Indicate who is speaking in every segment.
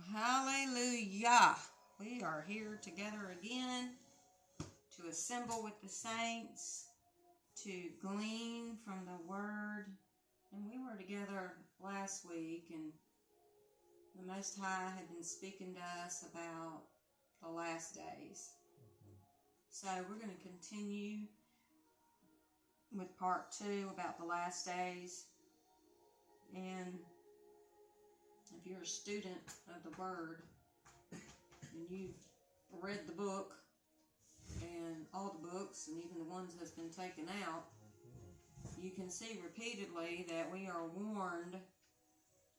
Speaker 1: Hallelujah. We are here together again to assemble with the saints, to glean from the Word. And we were together last week, and the Most High had been speaking to us about the last days. So we're going to continue with part 2 about the last days. And if you're a student of the Word and you've read the book and all the books and even the ones that's been taken out, you can see repeatedly that we are warned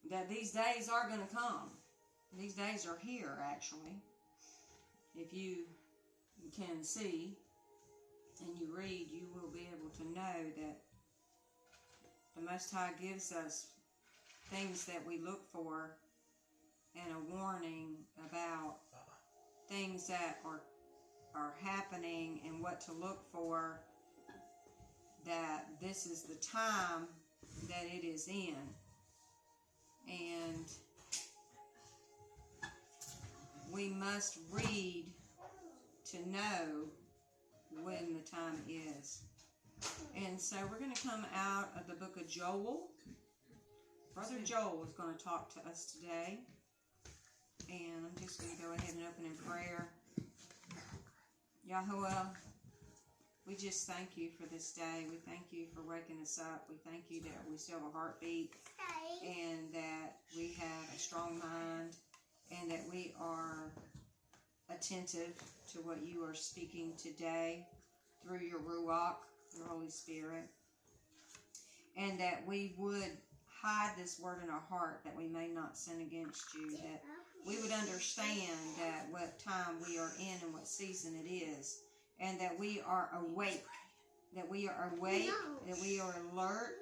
Speaker 1: that these days are going to come. These days are here, actually. If you can see and you read, you will be able to know that the Most High gives us things that we look for and a warning about things that are happening and what to look for, that this is the time that it is in. And we must read to know when the time is. And so we're going to come out of the book of Joel. Brother Joel is going to talk to us today. And I'm just going to go ahead and open in prayer. Yahuwah, we just thank you for this day. We thank you for waking us up. We thank you that we still have a heartbeat and that we have a strong mind and that we are attentive to what you are speaking today through your Ruach, your Holy Spirit, and that we would hide this word in our heart that we may not sin against you, that we would understand that what time we are in and what season it is, and that we are awake, that we are alert,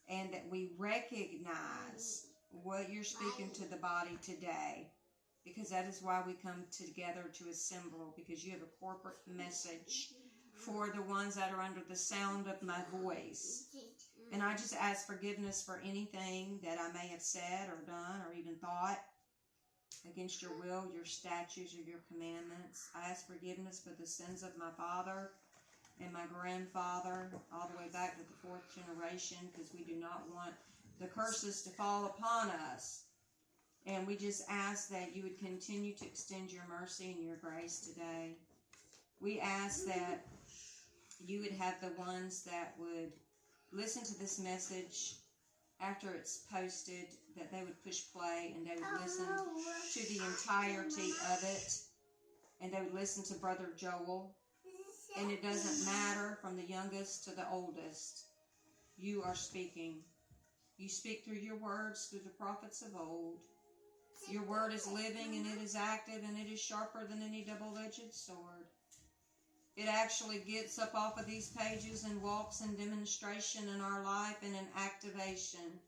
Speaker 1: and that we recognize what you're speaking to the body today, because that is why we come together to assemble, because you have a corporate message for the ones that are under the sound of my voice. And I just ask forgiveness for anything that I may have said or done or even thought against your will, your statutes, or your commandments. I ask forgiveness for the sins of my father and my grandfather, all the way back to the 4th generation, because we do not want the curses to fall upon us. And we just ask that you would continue to extend your mercy and your grace today. We ask that you would have the ones that would listen to this message after it's posted, that they would push play and they would listen to the entirety of it, and they would listen to Brother Joel. And it doesn't matter from the youngest to the oldest. You are speaking. You speak through your words, through the prophets of old. Your word is living and it is active and it is sharper than any double-edged sword. It actually gets up off of these pages and walks in demonstration in our life and in activation.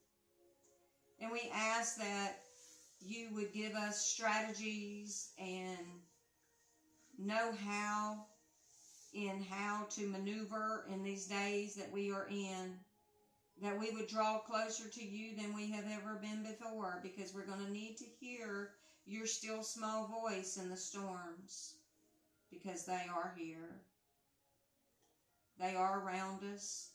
Speaker 1: And we ask that you would give us strategies and know-how in how to maneuver in these days that we are in, that we would draw closer to you than we have ever been before, because we're going to need to hear your still small voice in the storms. Because they are here. They are around us.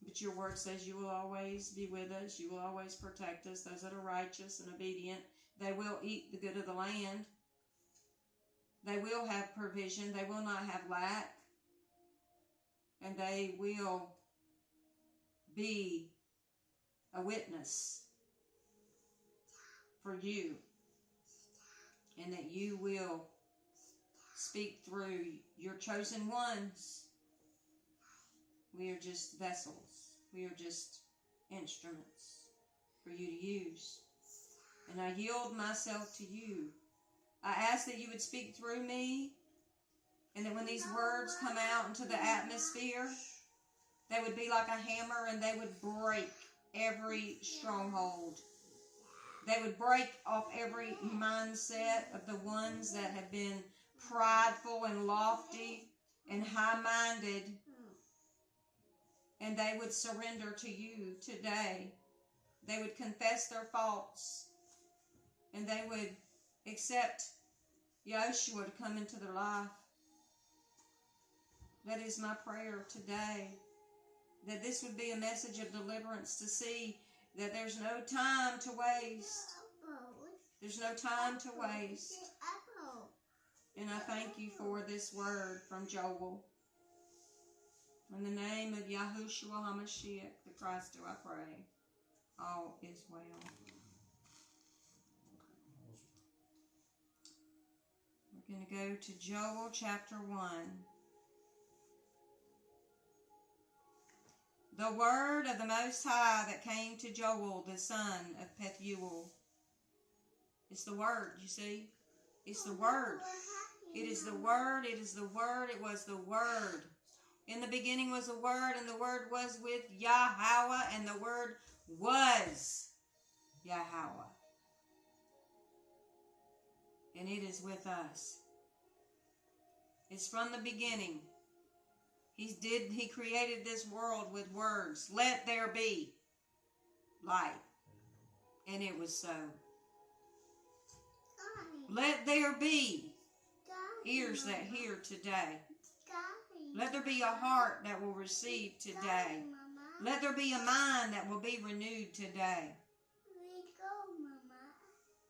Speaker 1: But your word says you will always be with us. You will always protect us. Those that are righteous and obedient, they will eat the good of the land. They will have provision. They will not have lack. And they will be a witness for you. And that you will speak through your chosen ones. We are just vessels. We are just instruments for you to use. And I yield myself to you. I ask that you would speak through me, and that when these words come out into the atmosphere, they would be like a hammer and they would break every stronghold. They would break off every mindset of the ones that have been prideful and lofty and high-minded, and they would surrender to you today. They would confess their faults and they would accept Yeshua to come into their life. That is my prayer today, that this would be a message of deliverance, to see that there's no time to waste. There's no time to waste. And I thank you for this word from Joel. In the name of Yahushua HaMashiach, the Christ, do I pray. All is well. We're going to go to Joel chapter 1. The word of the Most High that came to Joel, the son of Pethuel. It's the word, you see? It's the word. It is the word. It is the word. It was the word. In the beginning was the word, and the word was with Yahweh, and the word was Yahweh. And it is with us. It's from the beginning. He created this world with words. Let there be light. And it was so. Let there be ears that hear today. Let there be a heart that will receive today. Let there be a mind that will be renewed today.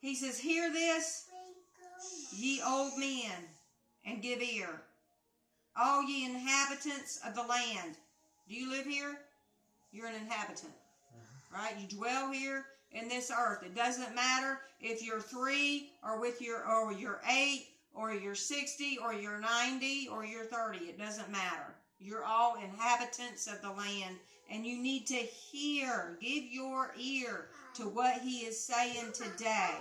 Speaker 1: He says, hear this, ye old men, and give ear. All ye inhabitants of the land. Do you live here? You're an inhabitant, right? You dwell here in this earth. It doesn't matter if you're 3 or you're 8 or you're 60 or you're 90 or you're 30. It doesn't matter. You're all inhabitants of the land, and you need to hear. Give your ear to what he is saying today.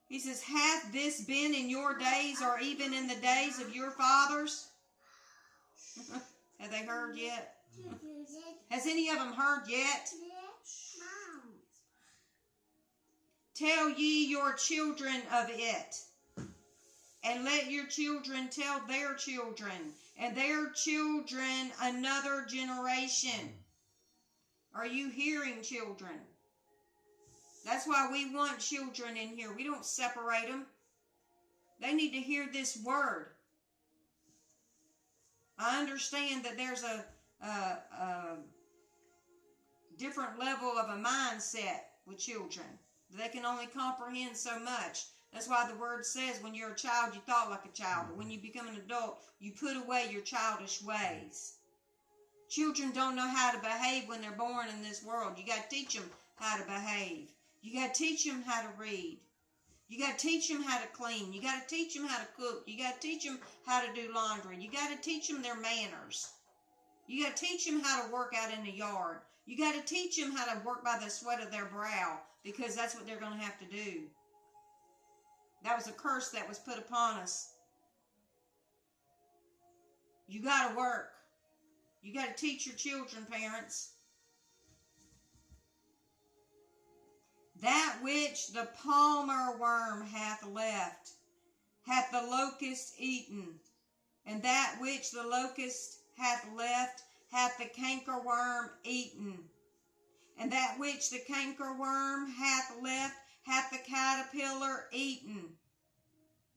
Speaker 1: He says, hath this been in your days, or even in the days of your fathers? Have they heard yet? Has any of them heard yet? Tell ye your children of it, and let your children tell their children, and their children another generation. Are you hearing, children? That's why we want children in here. We don't separate them. They need to hear this word. I understand that there's a different level of a mindset with children. They can only comprehend so much. That's why the word says when you're a child, you thought like a child. But when you become an adult, you put away your childish ways. Children don't know how to behave when they're born in this world. You got to teach them how to behave. You got to teach them how to read. You got to teach them how to clean. You got to teach them how to cook. You got to teach them how to do laundry. You got to teach them their manners. You got to teach them how to work out in the yard. You got to teach them how to work by the sweat of their brow, because that's what they're going to have to do. That was a curse that was put upon us. You got to work. You got to teach your children, parents. That which the palmer worm hath left, hath the locust eaten. And that which the locust hath left, hath the cankerworm eaten. And that which the cankerworm hath left, hath the caterpillar eaten.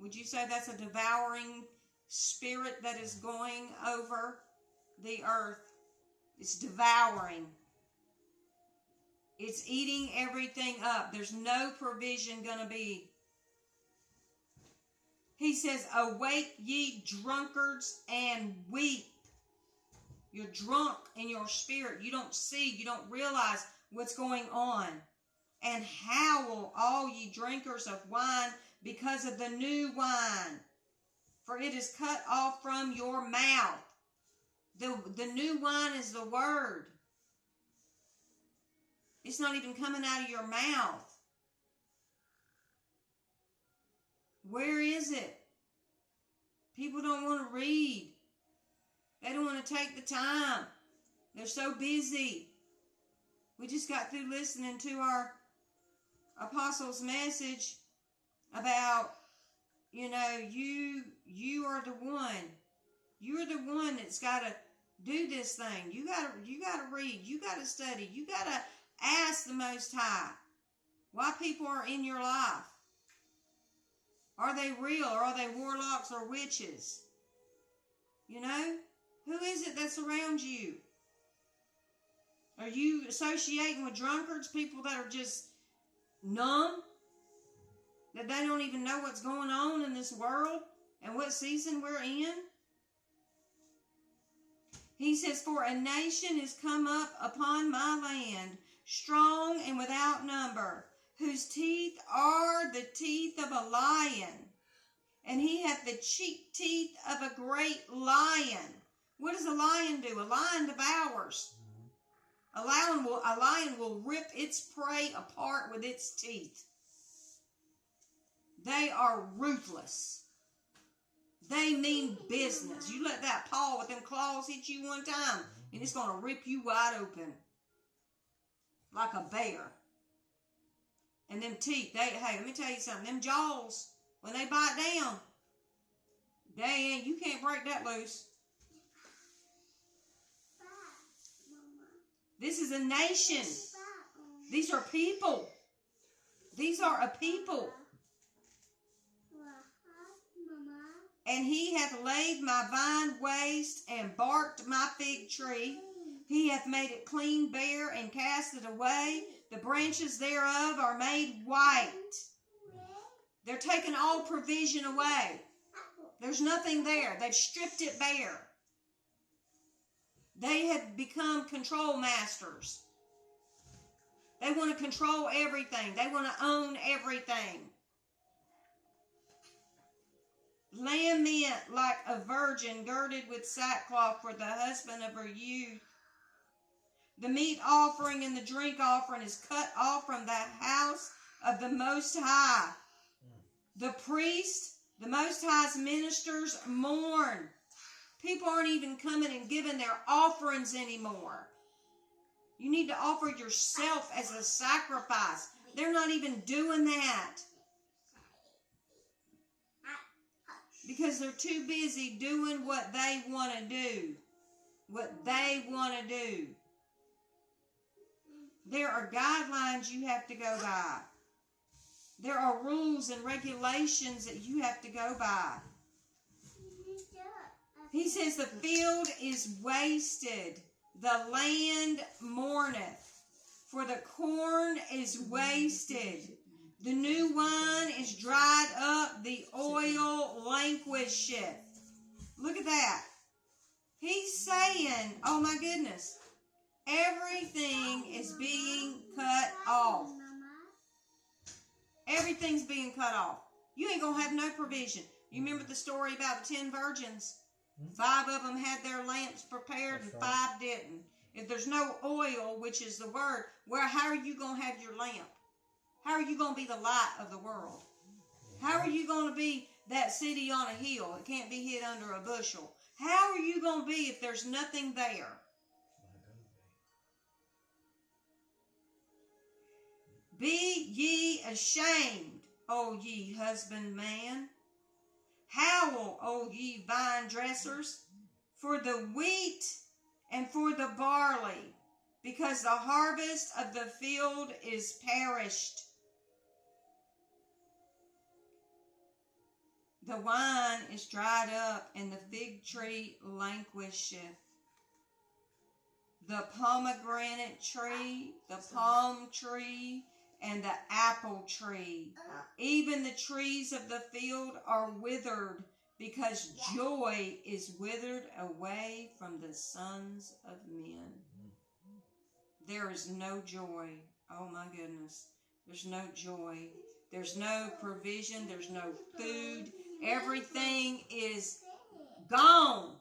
Speaker 1: Would you say that's a devouring spirit that is going over the earth? It's devouring. It's eating everything up. There's no provision going to be. He says, awake ye drunkards and weep. You're drunk in your spirit. You don't see, you don't realize what's going on. And howl all ye drinkers of wine because of the new wine. For it is cut off from your mouth. The new wine is the word. It's not even coming out of your mouth. Where is it? People don't want to read. They don't want to take the time. They're so busy. We just got through listening to our apostle's message about, you are the one. You're the one that's got to do this thing. You got to read. You got to study. You got to ask the Most High. Why people are in your life. Are they real, or are they warlocks or witches? You know? Who is it that's around you? Are you associating with drunkards, people that are just numb? That they don't even know what's going on in this world and what season we're in? He says, for a nation is come up upon my land, strong and without number, whose teeth are the teeth of a lion, and he hath the teeth of a great lion. What does a lion do? A lion devours. A lion will rip its prey apart with its teeth. They are ruthless. They mean business. You let that paw with them claws hit you one time, and it's going to rip you wide open. Like a bear. And them teeth, hey, let me tell you something. Them jaws, when they bite down, you can't break that loose. This is a nation. These are people. These are a people. And he hath laid my vine waste and barked my fig tree. He hath made it clean bare and cast it away. The branches thereof are made white. They're taking all provision away. There's nothing there. They've stripped it bare. They have become control masters. They want to control everything. They want to own everything. Lament like a virgin girded with sackcloth for the husband of her youth. The meat offering and the drink offering is cut off from the house of the Most High. The priest, the Most High's ministers mourn. People aren't even coming and giving their offerings anymore. You need to offer yourself as a sacrifice. They're not even doing that. Because they're too busy doing what they want to do. What they want to do. There are guidelines you have to go by. There are rules and regulations that you have to go by. He says the field is wasted. The land mourneth. For the corn is wasted. The new wine is dried up. The oil languisheth. Look at that. He's saying, oh my goodness, everything is being cut off. Everything's being cut off. You ain't going to have no provision. You remember the story about the 10 virgins? 5 of them had their lamps prepared and 5 didn't. If there's no oil, which is the word, how are you going to have your lamp? How are you going to be the light of the world? How are you going to be that city on a hill that can't be hid under a bushel? How are you going to be if there's nothing there? Be ye ashamed, O ye husbandman. Howl, O ye vine dressers, for the wheat and for the barley, because the harvest of the field is perished. The wine is dried up, and the fig tree languisheth. The pomegranate tree, the palm tree, and the apple tree, even the trees of the field are withered, because joy is withered away from the sons of men. There is no joy. Oh my goodness. There's no joy. There's no provision. There's no food. Everything is gone.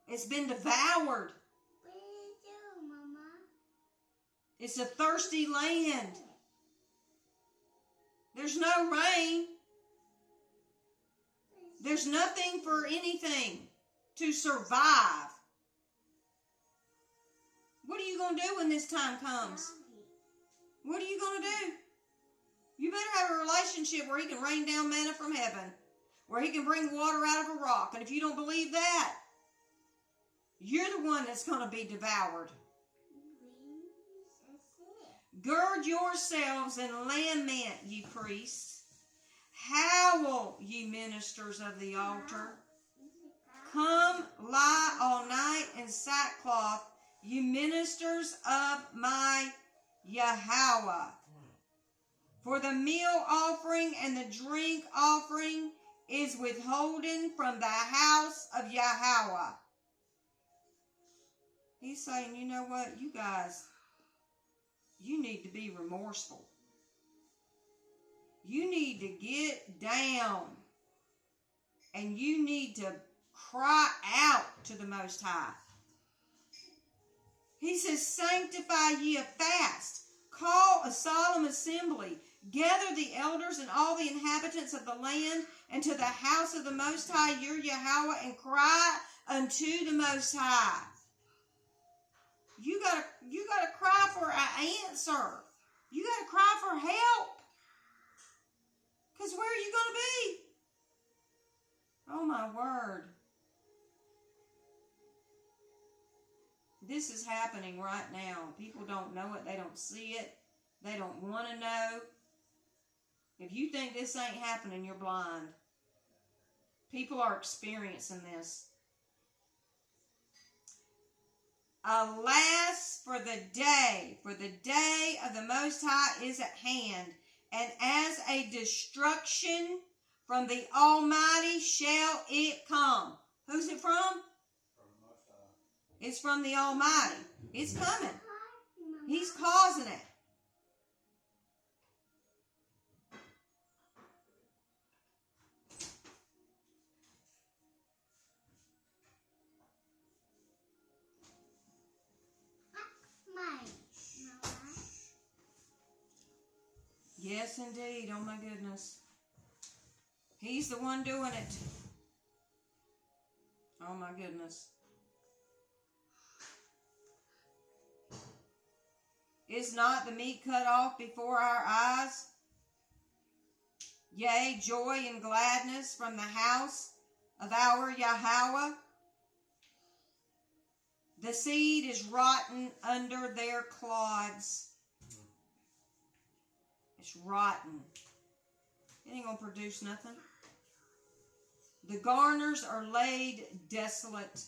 Speaker 1: It's been devoured. It's a thirsty land. There's no rain. There's nothing for anything to survive. What are you going to do when this time comes? What are you going to do? You better have a relationship where he can rain down manna from heaven, where he can bring water out of a rock. And if you don't believe that, you're the one that's going to be devoured. Gird yourselves and lament, ye priests. Howl, ye ministers of the altar. Come, lie all night in sackcloth, ye ministers of my Yahweh. For the meal offering and the drink offering is withholden from the house of Yahweh. He's saying, you know what, you guys, you need to be remorseful. You need to get down and you need to cry out to the Most High. He says, sanctify ye a fast. Call a solemn assembly. Gather the elders and all the inhabitants of the land into the house of the Most High, your Yahweh, and cry unto the Most High. You gotta cry for an answer. You gotta cry for help. Because where are you going to be? Oh my word. This is happening right now. People don't know it. They don't see it. They don't want to know. If you think this ain't happening, you're blind. People are experiencing this. Alas, for the day of the Most High is at hand, and as a destruction from the Almighty shall it come. Who's it from? It's from the Almighty. It's coming. He's causing it. Yes, indeed. Oh, my goodness. He's the one doing it. Oh, my goodness. Is not the meat cut off before our eyes? Yea, joy and gladness from the house of our Yahweh. The seed is rotten under their clods. It's rotten. It ain't going to produce nothing. The garners are laid desolate.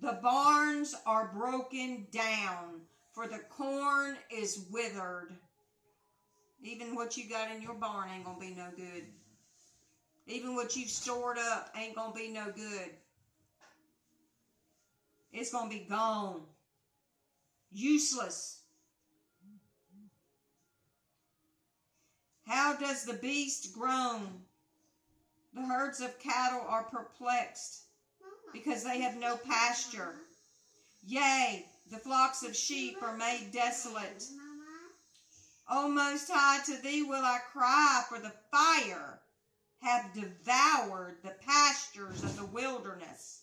Speaker 1: The barns are broken down, for the corn is withered. Even what you got in your barn ain't going to be no good. Even what you've stored up ain't going to be no good. It's going to be gone. Useless. How does the beast groan? The herds of cattle are perplexed, because they have no pasture. Yea, the flocks of sheep are made desolate. O Most High, to thee will I cry, for the fire hath devoured the pastures of the wilderness,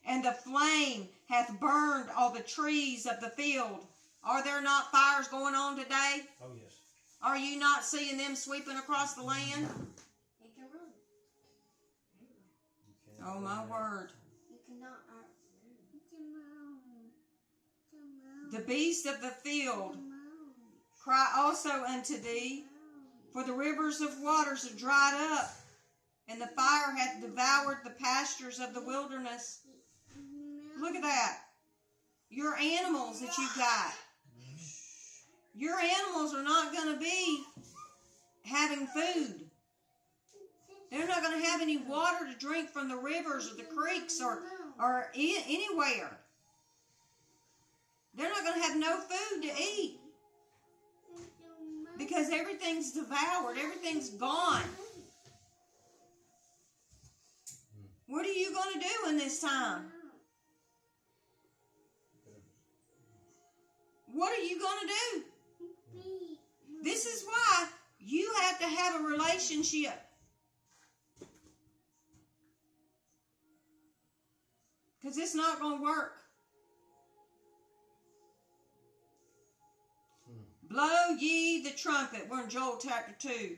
Speaker 1: and the flame hath burned all the trees of the field. Are there not fires going on today?
Speaker 2: Oh, yes.
Speaker 1: Are you not seeing them sweeping across the land? Oh, my word. The beasts of the field cry also unto thee, for the rivers of waters are dried up, and the fire hath devoured the pastures of the wilderness. Look at that. Your animals that you've got. Your animals are not going to be having food. They're not going to have any water to drink from the rivers or the creeks or anywhere. They're not going to have no food to eat. Because everything's devoured. Everything's gone. What are you going to do in this time? What are you going to do? This is why you have to have a relationship. Because it's not going to work. Blow ye the trumpet. We're in Joel chapter 2.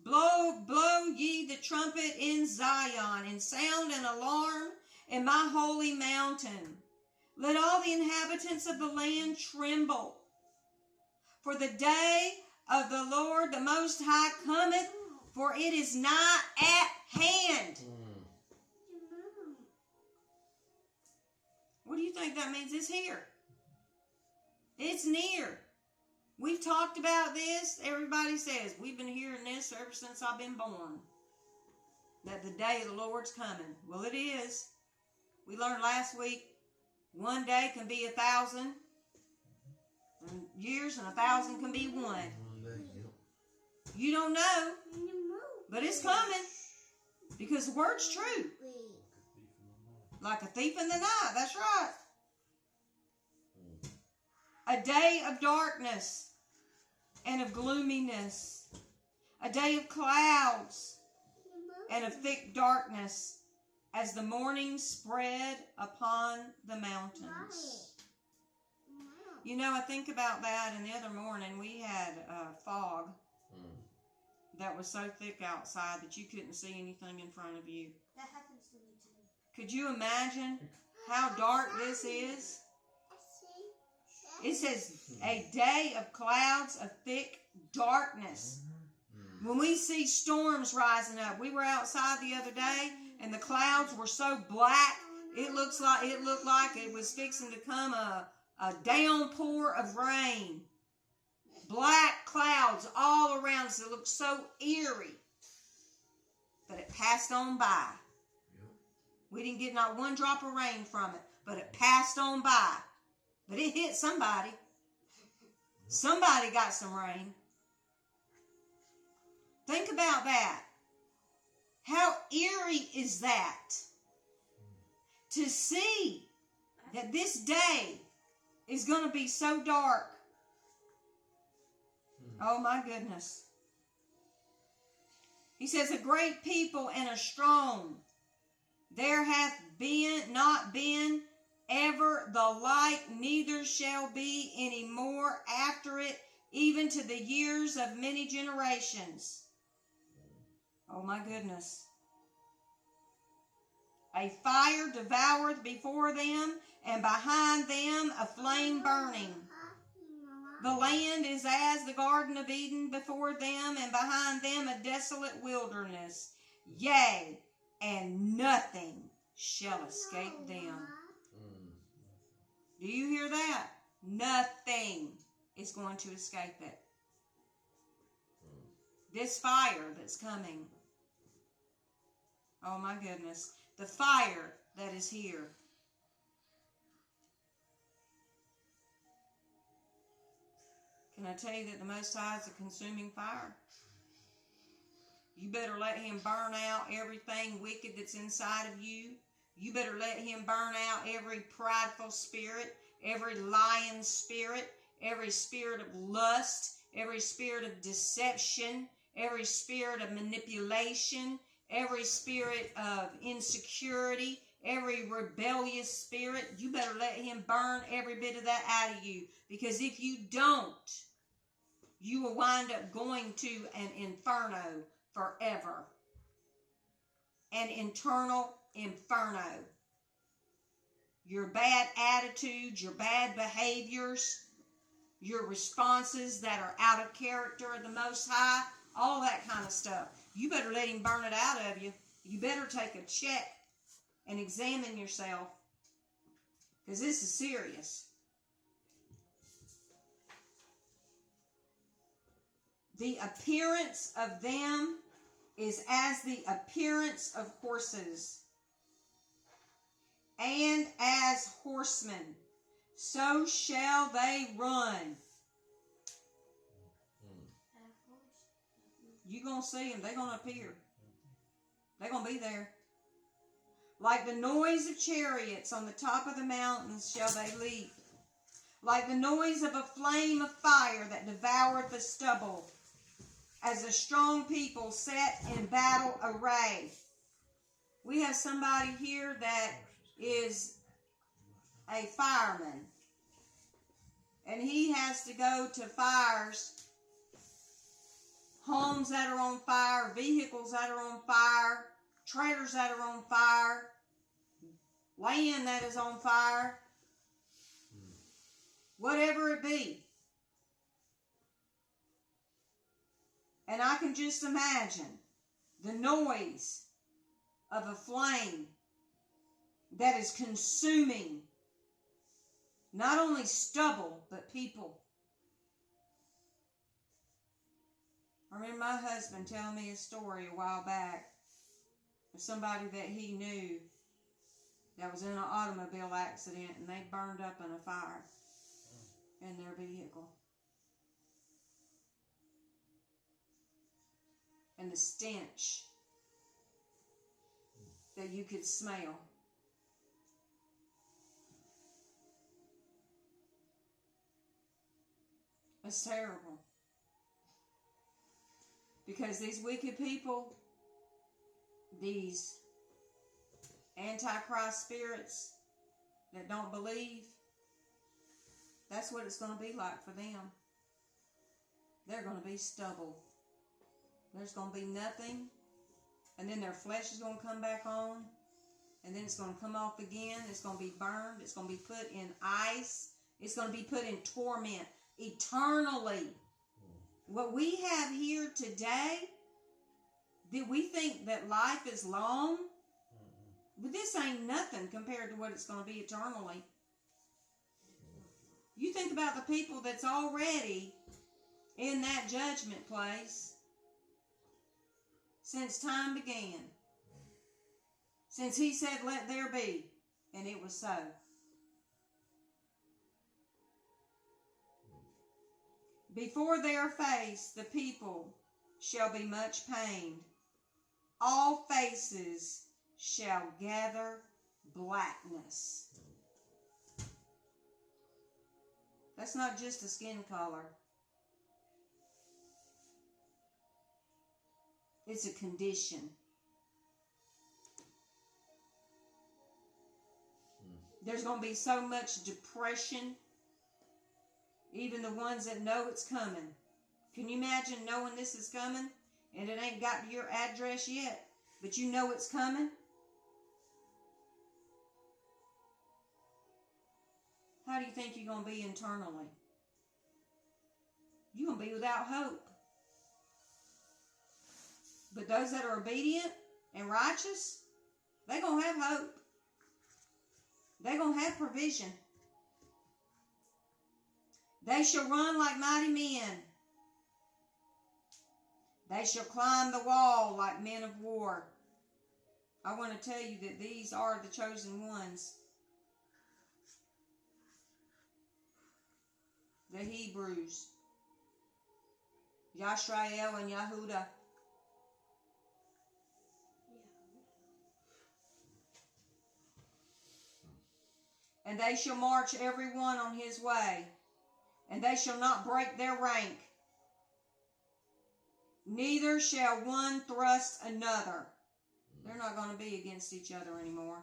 Speaker 1: Blow ye the trumpet in Zion, and sound an alarm in my holy mountain. Let all the inhabitants of the land tremble. For the day of the Lord, the Most High, cometh, for it is nigh at hand. What do you think that means? It's here. It's near. We've talked about this. Everybody says, we've been hearing this ever since I've been born. That the day of the Lord's coming. Well, it is. We learned last week, one day can be 1,000 years, and 1,000 can be one. You don't know, but it's coming. Because the word's true. Like a thief in the night. That's right. A day of darkness and of gloominess. A day of clouds and of thick darkness as the morning spread upon the mountains. You know, I think about that, and the other morning we had fog that was so thick outside that you couldn't see anything in front of you.
Speaker 2: That happens to me too.
Speaker 1: Could you imagine how dark this is? It says a day of clouds of thick darkness. When we see storms rising up, we were outside the other day and the clouds were so black, it looked like it was fixing to come a downpour of rain. Black clouds all around us. It looked so eerie. But it passed on by. We didn't get not one drop of rain from it, but it passed on by. But it hit somebody. Somebody got some rain. Think about that. How eerie is that? To see that this day is going to be so dark. Oh my goodness. He says, a great people and a strong. There hath not been ever the like, neither shall be any more after it, even to the years of many generations. Oh my goodness. A fire devoureth before them, and behind them a flame burning. The land is as the Garden of Eden before them, and behind them a desolate wilderness. Yea, and nothing shall escape them. Do you hear that? Nothing is going to escape it. This fire that's coming. Oh my goodness. The fire that is here. Can I tell you that the Most High is a consuming fire? You better let Him burn out everything wicked that's inside of you. You better let Him burn out every prideful spirit, every lying spirit, every spirit of lust, every spirit of deception, every spirit of manipulation, every spirit of insecurity, every rebellious spirit. You better let Him burn every bit of that out of you. Because if you don't, you will wind up going to an inferno forever. An eternal inferno. Your bad attitudes, your bad behaviors, your responses that are out of character of the Most High, all that kind of stuff. You better let Him burn it out of you. You better take a check and examine yourself. Because this is serious. The appearance of them is as the appearance of horses, and as horsemen, so shall they run. You're going to see them. They're going to appear. They're going to be there. Like the noise of chariots on the top of the mountains shall they leap. Like the noise of a flame of fire that devoureth the stubble. As a strong people set in battle array. We have somebody here that is a fireman. And he has to go to fires. Homes that are on fire, vehicles that are on fire, trailers that are on fire, land that is on fire, whatever it be. And I can just imagine the noise of a flame that is consuming not only stubble, but people. I remember my husband telling me a story a while back of somebody that he knew that was in an automobile accident, and they burned up in a fire in their vehicle. And the stench that you could smell. It's terrible. Because these wicked people, these antichrist spirits that don't believe, that's what it's going to be like for them. They're going to be stubble. There's going to be nothing. And then their flesh is going to come back on. And then it's going to come off again. It's going to be burned. It's going to be put in ice. It's going to be put in torment eternally. What we have here today, did we think that life is long? But this ain't nothing compared to what it's going to be eternally. You think about the people that's already in that judgment place since time began. Since he said, let there be, and it was so. Before their face the people shall be much pained. All faces shall gather blackness. That's not just a skin color. It's a condition. There's going to be so much depression. Even the ones that know it's coming. Can you imagine knowing this is coming and it ain't got to your address yet, but you know it's coming? How do you think you're going to be internally? You're going to be without hope. But those that are obedient and righteous, they're going to have hope. They're going to have provision. They shall run like mighty men. They shall climb the wall like men of war. I want to tell you that these are the chosen ones. The Hebrews. Yashrael and Yehuda. And they shall march every one on his way. And they shall not break their rank. Neither shall one thrust another. They're not going to be against each other anymore.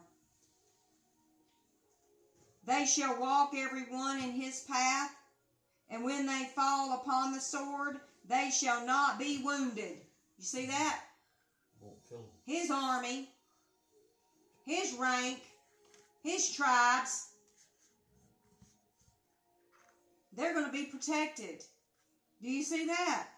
Speaker 1: They shall walk every one in his path. And when they fall upon the sword, they shall not be wounded. You see that? His army, his rank, his tribes, they're going to be protected. Do you see that?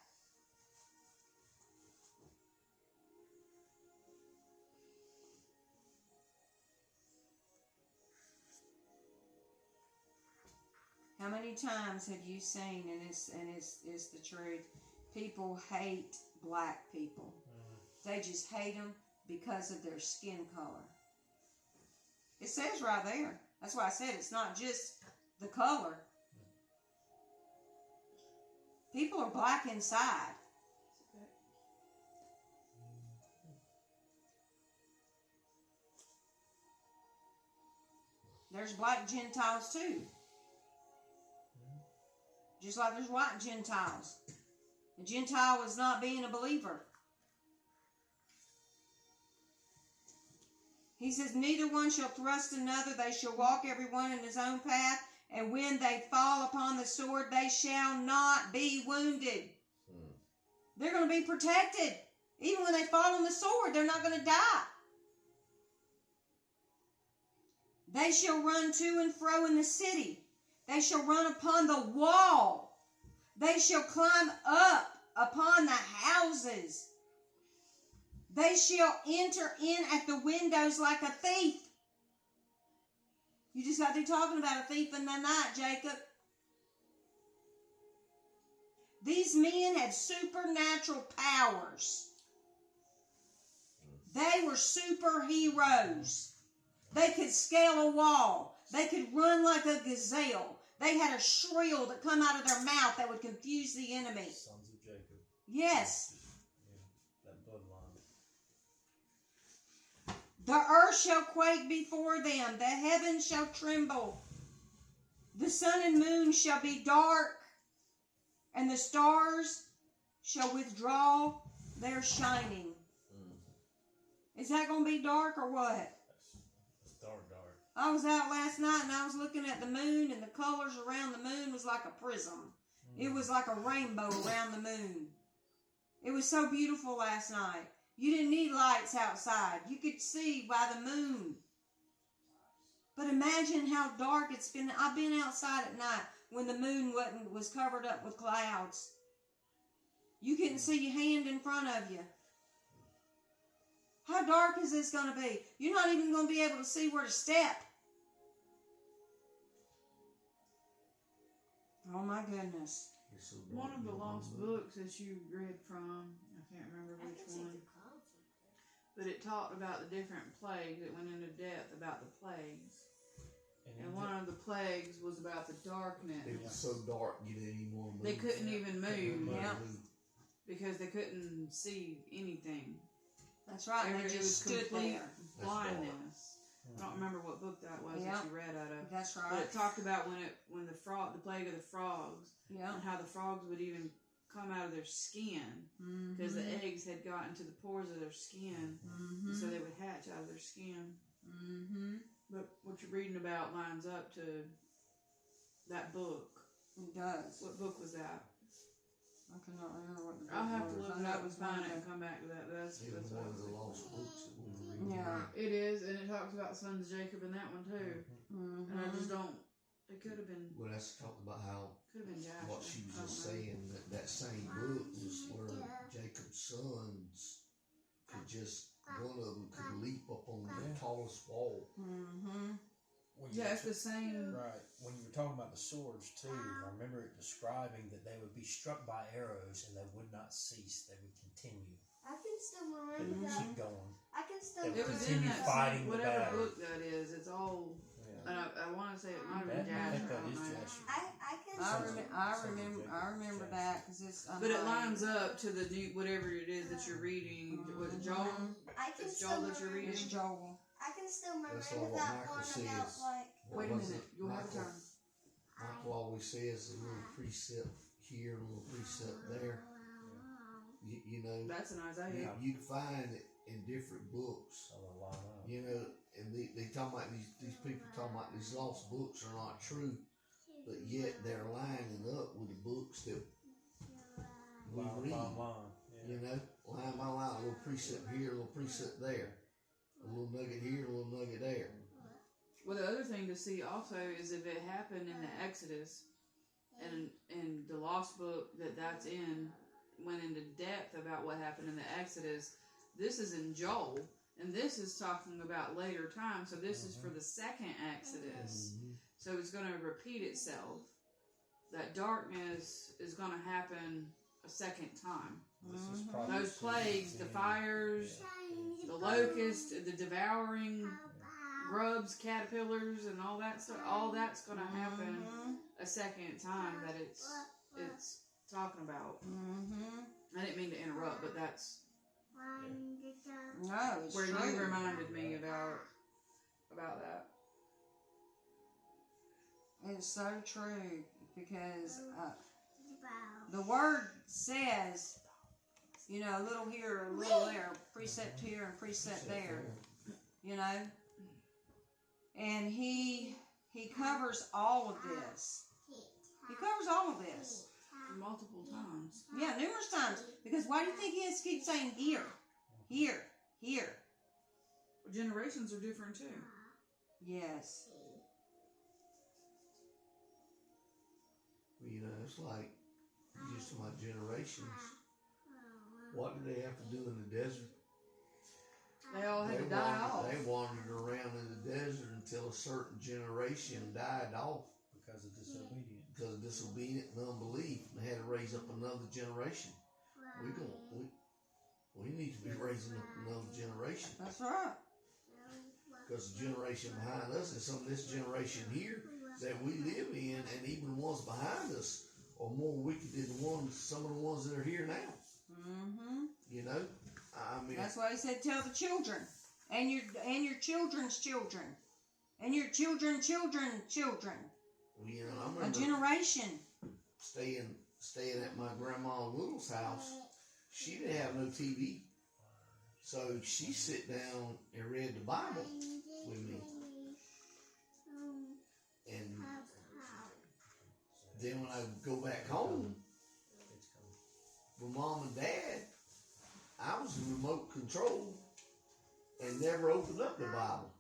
Speaker 1: How many times have you seen, and it's the truth, people hate black people. They just hate them because of their skin color. It says right there. That's why I said it's not just the color. People are black inside. There's black Gentiles too. Just like there's white Gentiles. A Gentile is not being a believer. He says, neither one shall thrust another. They shall walk every one in his own path. And when they fall upon the sword, they shall not be wounded. They're going to be protected. Even when they fall on the sword, they're not going to die. They shall run to and fro in the city. They shall run upon the wall. They shall climb up upon the houses. They shall enter in at the windows like a thief. You just got through talking about a thief in the night, Jacob. These men had supernatural powers. They were superheroes. They could scale a wall. They could run like a gazelle. They had a shrill that come out of their mouth that would confuse the enemy.
Speaker 2: Sons of Jacob.
Speaker 1: Yes.
Speaker 2: Yeah, that bloodline.
Speaker 1: The earth shall quake before them. The heavens shall tremble. The sun and moon shall be dark, and the stars shall withdraw their shining. Is that going to be dark or what?
Speaker 2: It's dark.
Speaker 1: I was out last night and I was looking at the moon, and the colors around the moon was like a prism. It was like a rainbow around the moon. It was so beautiful last night. You didn't need lights outside. You could see by the moon. But imagine how dark it's been. I've been outside at night when the moon was covered up with clouds. You couldn't see your hand in front of you. How dark is this going to be? You're not even going to be able to see where to step. Oh my goodness.
Speaker 3: One of the lost books that you read from, I can't remember which one, but it talked about the different plagues. It went into depth about the plagues. And one of the plagues was about the darkness.
Speaker 4: It was so dark you didn't even want to move.
Speaker 3: They couldn't even move.
Speaker 1: Yeah.
Speaker 3: Because they couldn't see anything.
Speaker 1: That's right. They just stood there.
Speaker 3: Blindness. I don't remember what book that was that you read out of.
Speaker 1: That's right.
Speaker 3: But it talked about when the plague of the frogs, and how the frogs would even come out of their skin because the eggs had gotten to the pores of their skin, so they would hatch out of their skin. But what you're reading about lines up to that book.
Speaker 1: It does.
Speaker 3: What book was that?
Speaker 1: I cannot remember what the book
Speaker 3: I'll have to
Speaker 1: was.
Speaker 3: look it up and find it and come back to that. That's
Speaker 4: It was one of the lost books that we were reading.
Speaker 1: Yeah.
Speaker 3: It is, and it talks about sons of Jacob in that one too. And I just don't. It could have been.
Speaker 4: Well, that's talked about how
Speaker 3: Joshua.
Speaker 4: what she was just saying, that same book was where Jacob's sons could just, one of them could leap up on the tallest wall.
Speaker 3: Yeah, it's the same.
Speaker 2: Right. When you were talking about the swords too, I remember it describing that they would be struck by arrows and they would not cease. They would continue.
Speaker 5: I can still
Speaker 2: They
Speaker 5: remember
Speaker 2: would
Speaker 5: that.
Speaker 2: keep going.
Speaker 5: I can still
Speaker 2: They
Speaker 3: It
Speaker 2: would
Speaker 3: was
Speaker 5: remember
Speaker 3: in
Speaker 2: continue
Speaker 3: that
Speaker 2: fighting
Speaker 3: same,
Speaker 2: the
Speaker 3: whatever
Speaker 2: battle.
Speaker 3: book that is. It's all.
Speaker 2: Yeah.
Speaker 3: And I want to say it might have been
Speaker 2: I think
Speaker 3: Jasher.
Speaker 2: that
Speaker 3: I
Speaker 2: is
Speaker 3: don't know.
Speaker 2: Jasher.
Speaker 5: I can
Speaker 1: I remember that because it's.
Speaker 3: But it lines up to the new whatever it is that you're reading. Was it Joel?
Speaker 5: I can
Speaker 3: It's
Speaker 5: still
Speaker 3: Joel that you're
Speaker 5: remember.
Speaker 1: It's Joel.
Speaker 5: I can still remember
Speaker 4: That's all what
Speaker 5: that
Speaker 4: Michael
Speaker 5: one
Speaker 4: says.
Speaker 5: about like.
Speaker 3: Wait a
Speaker 4: What was
Speaker 3: minute.
Speaker 4: it?
Speaker 3: You'll have a
Speaker 4: Michael-
Speaker 3: turn.
Speaker 4: Michael always says a little precept here, a little precept there. You know,
Speaker 3: That's an Isaiah.
Speaker 4: you find it in different books.
Speaker 2: So they'll line up.
Speaker 4: You know, and they talk about these people talking about these lost books are not true, but yet they're lining up with the books that we
Speaker 2: Line
Speaker 4: read.
Speaker 2: upon line. Yeah.
Speaker 4: You know, line by line, a little precept here, a little precept there, a little nugget here, a little nugget there.
Speaker 3: Well, the other thing to see also is if it happened in the Exodus, and in the Lost Book that's in, went into depth about what happened in the Exodus. This is in Joel, and this is talking about later times. So this is for the second Exodus. So it's going to repeat itself. That darkness is going to happen a second time.
Speaker 2: This is probably
Speaker 3: Those plagues, the fires, the locusts, the devouring grubs, caterpillars, and all that stuff. All that's going to happen a second time that it's talking about. I didn't mean to interrupt, but that's
Speaker 1: No, it's
Speaker 3: where
Speaker 1: true.
Speaker 3: you reminded me about that.
Speaker 1: It's so true because the word says, you know, a little here, a little there, precept here and precept there, you know. And he covers all of this. He covers all of this.
Speaker 3: Multiple times.
Speaker 1: Yeah, numerous times. Because why do you think he has to keep saying here, here, here?
Speaker 3: Generations are different too.
Speaker 1: Yes.
Speaker 4: Well, you know, it's like, you just talking about generations. What did they have to do in the desert?
Speaker 3: They all had to die off.
Speaker 4: They wandered around in the desert until a certain generation died off
Speaker 2: Because of disobedience.
Speaker 4: because of disobedience and unbelief. They had to raise up another generation. We need to be raising up another generation.
Speaker 1: That's right.
Speaker 4: Because the generation behind us and some of this generation here that we live in, and even the ones behind us, are more wicked than some of the ones that are here now.
Speaker 1: Mm-hmm.
Speaker 4: You know, I mean,
Speaker 1: That's why he said, tell the children, and your children's children, and your children.
Speaker 4: you know, I
Speaker 1: A
Speaker 4: remember
Speaker 1: generation.
Speaker 4: staying at my grandma Little's house. She didn't have no TV, so she sit down and read the Bible with me. And then when I go back home with mom and dad, I was in remote control and never opened up the Bible.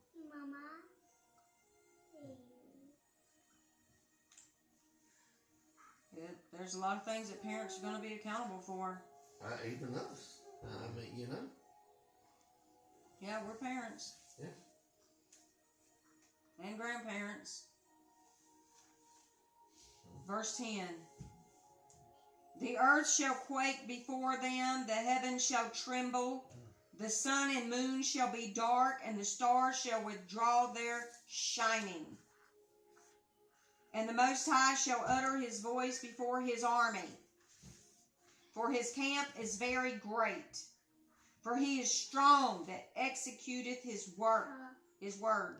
Speaker 1: There's a lot of things that parents are going to be accountable for.
Speaker 4: Even us. I mean, you know.
Speaker 1: Yeah, we're parents.
Speaker 4: Yeah.
Speaker 1: And grandparents. Verse 10. The earth shall quake before them, the heavens shall tremble, the sun and moon shall be dark, and the stars shall withdraw their shining. And the Most High shall utter his voice before his army. For his camp is very great. For he is strong that executeth his word.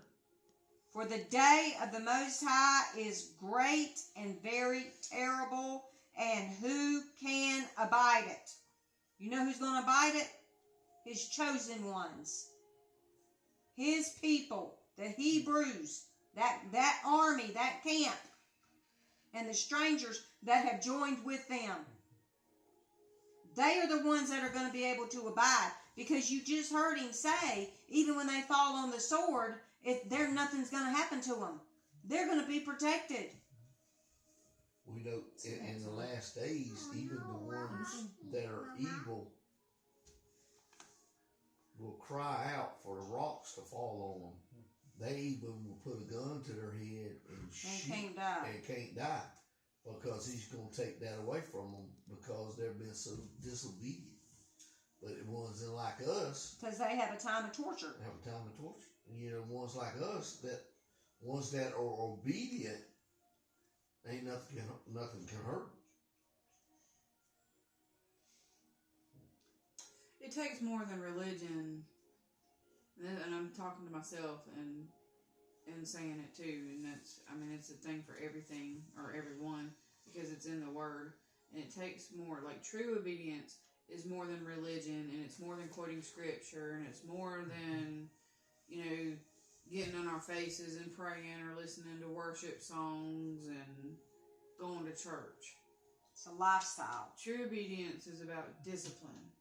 Speaker 1: For the day of the Most High is great and very terrible, and who can abide it? You know who's going to abide it? His chosen ones. His people, the Hebrews, that army, that camp, and the strangers that have joined with them. They are the ones that are going to be able to abide, because you just heard him say, even when they fall on the sword, nothing's going to happen to them. They're going to be protected.
Speaker 4: We know in the last days, even the ones that are evil will cry out for the rocks to fall on them. They even will put a gun to their head and shoot
Speaker 1: can't die.
Speaker 4: and can't die, because he's going to take that away from them because they've been so disobedient. But the ones that like us,
Speaker 1: Because they have a time of torture.
Speaker 4: have a time of torture. You know, ones like us, ones that are obedient, ain't nothing can hurt.
Speaker 3: It takes more than religion, and I'm talking to myself and saying it too, and it's a thing for everything or everyone, because it's in the Word, and it takes more. Like, true obedience is more than religion, and it's more than quoting scripture, and it's more than, getting on our faces and praying or listening to worship songs and going to church.
Speaker 1: It's a lifestyle.
Speaker 3: True obedience is about discipline.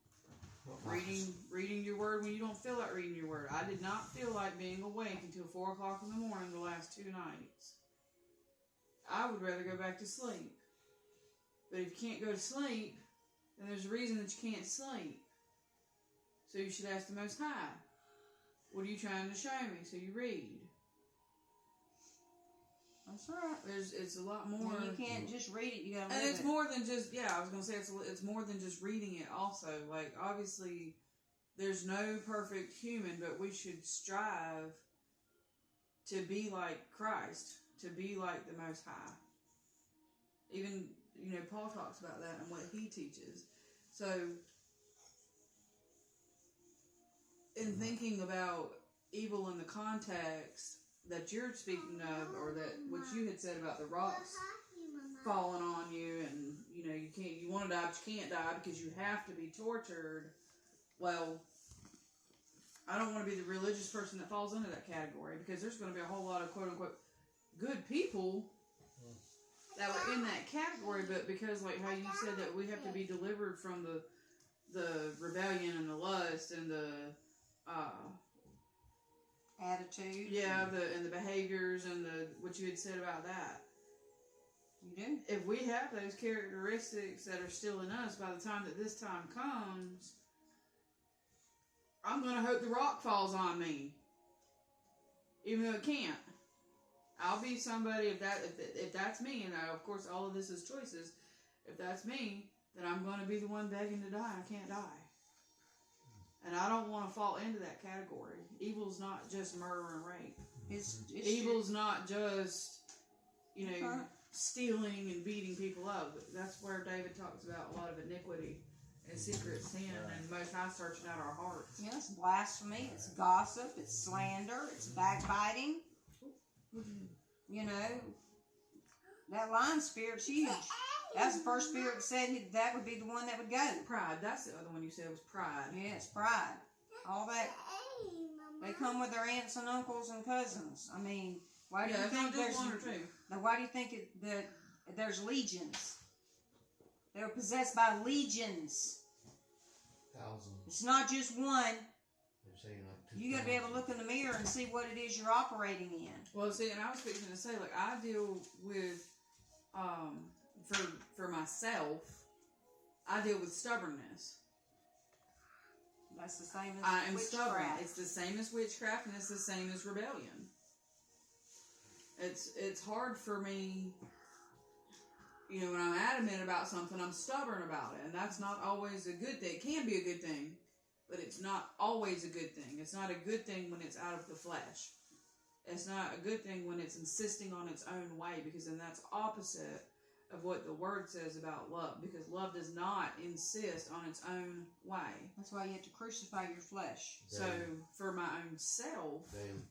Speaker 3: Reading your word when you don't feel like reading your word. I did not feel like being awake until 4 o'clock in the morning the last 2 nights. I would rather go back to sleep. But if you can't go to sleep, then there's a reason that you can't sleep. So you should ask the Most High, what are you trying to show me? So you read.
Speaker 1: That's right.
Speaker 3: It's a lot more.
Speaker 1: And you can't just read it. You gotta live
Speaker 3: And it's
Speaker 1: it.
Speaker 3: more than just, I was going to say it's more than just reading it also. Like, obviously, there's no perfect human, but we should strive to be like Christ, to be like the Most High. Even, Paul talks about that and what he teaches. So, in thinking about evil in the context that you're speaking of, or that what you had said about the rocks falling on you, and you want to die but you can't die because you have to be tortured. Well, I don't want to be the religious person that falls into that category, because there's going to be a whole lot of quote unquote good people that were in that category, but because, like how you said, that we have to be delivered from the rebellion and the lust and the
Speaker 1: Attitude.
Speaker 3: and the behaviors and what you had said about that.
Speaker 1: You do.
Speaker 3: If we have those characteristics that are still in us, by the time that this time comes, I'm gonna hope the rock falls on me, even though it can't. I'll be somebody if that's me, and of course all of this is choices. If that's me, then I'm gonna be the one begging to die. I can't die, and I don't want to fall into that category. Evil's not just murder and rape.
Speaker 1: It's
Speaker 3: Evil's not just, you know,
Speaker 1: Huh?
Speaker 3: stealing and beating people up. That's where David talks about a lot of iniquity and secret sin, and Most High searching out our hearts.
Speaker 1: Yeah, it's blasphemy, it's gossip, it's slander, it's backbiting. You know, that lying spirit's huge. That's the first spirit that said that would be the one that would go.
Speaker 3: Pride. That's the other one you said was pride.
Speaker 1: Yes, pride. All that. They come with their aunts and uncles and cousins. I mean, why do
Speaker 3: Yeah,
Speaker 1: you
Speaker 3: it's
Speaker 1: think
Speaker 3: not just
Speaker 1: there's
Speaker 3: one or two.
Speaker 1: now, why do you think that there's legions? They were possessed by legions.
Speaker 4: Thousands.
Speaker 1: It's not just one.
Speaker 4: They're saying like 2,000.
Speaker 1: You got to be able to look in the mirror and see what it is you're operating in.
Speaker 3: Well, see, and I was fixing to say, like, I deal with, for myself, I deal with stubbornness.
Speaker 1: That's the same as
Speaker 3: I am stubborn.
Speaker 1: witchcraft.
Speaker 3: It's the same as witchcraft, and it's the same as rebellion. It's hard for me, you know, when I'm adamant about something, I'm stubborn about it, and that's not always a good thing. It can be a good thing, but it's not always a good thing. It's not a good thing when it's out of the flesh. It's not a good thing when it's insisting on its own way, because then that's opposite of what the word says about love, because love does not insist on its own way.
Speaker 1: That's why you have to crucify your flesh.
Speaker 3: So for my own self,
Speaker 4: Damn.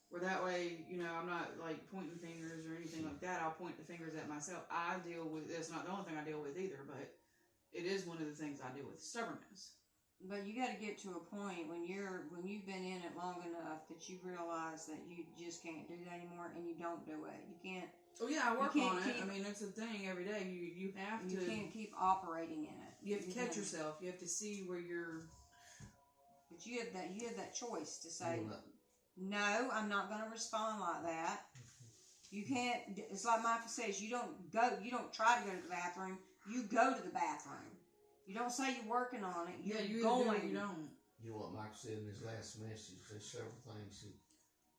Speaker 3: where that way, you know, I'm not like pointing fingers or anything like that. I'll point the fingers at myself. I deal with, it's not the only thing I deal with either, but it is one of the things I deal with, stubbornness.
Speaker 1: But you got to get to a point when you've been in it long enough that you realize that you just can't do that anymore, and you don't do it. You can't.
Speaker 3: Oh yeah, I work
Speaker 1: You can't
Speaker 3: on it.
Speaker 1: keep-
Speaker 3: I mean, it's a thing every day. You have to.
Speaker 1: You can't keep operating in it.
Speaker 3: You have to catch
Speaker 1: know.
Speaker 3: yourself. You have to see where you're.
Speaker 1: But you have that choice to say,
Speaker 4: You know,
Speaker 1: no, I'm not going to respond like that. You can't. It's like Michael says. You don't try to go to the bathroom. You go to the bathroom. You don't say you're working on it. You're
Speaker 3: You
Speaker 1: going.
Speaker 3: either do or you don't.
Speaker 4: You know what Michael said in his last message? There's several things. He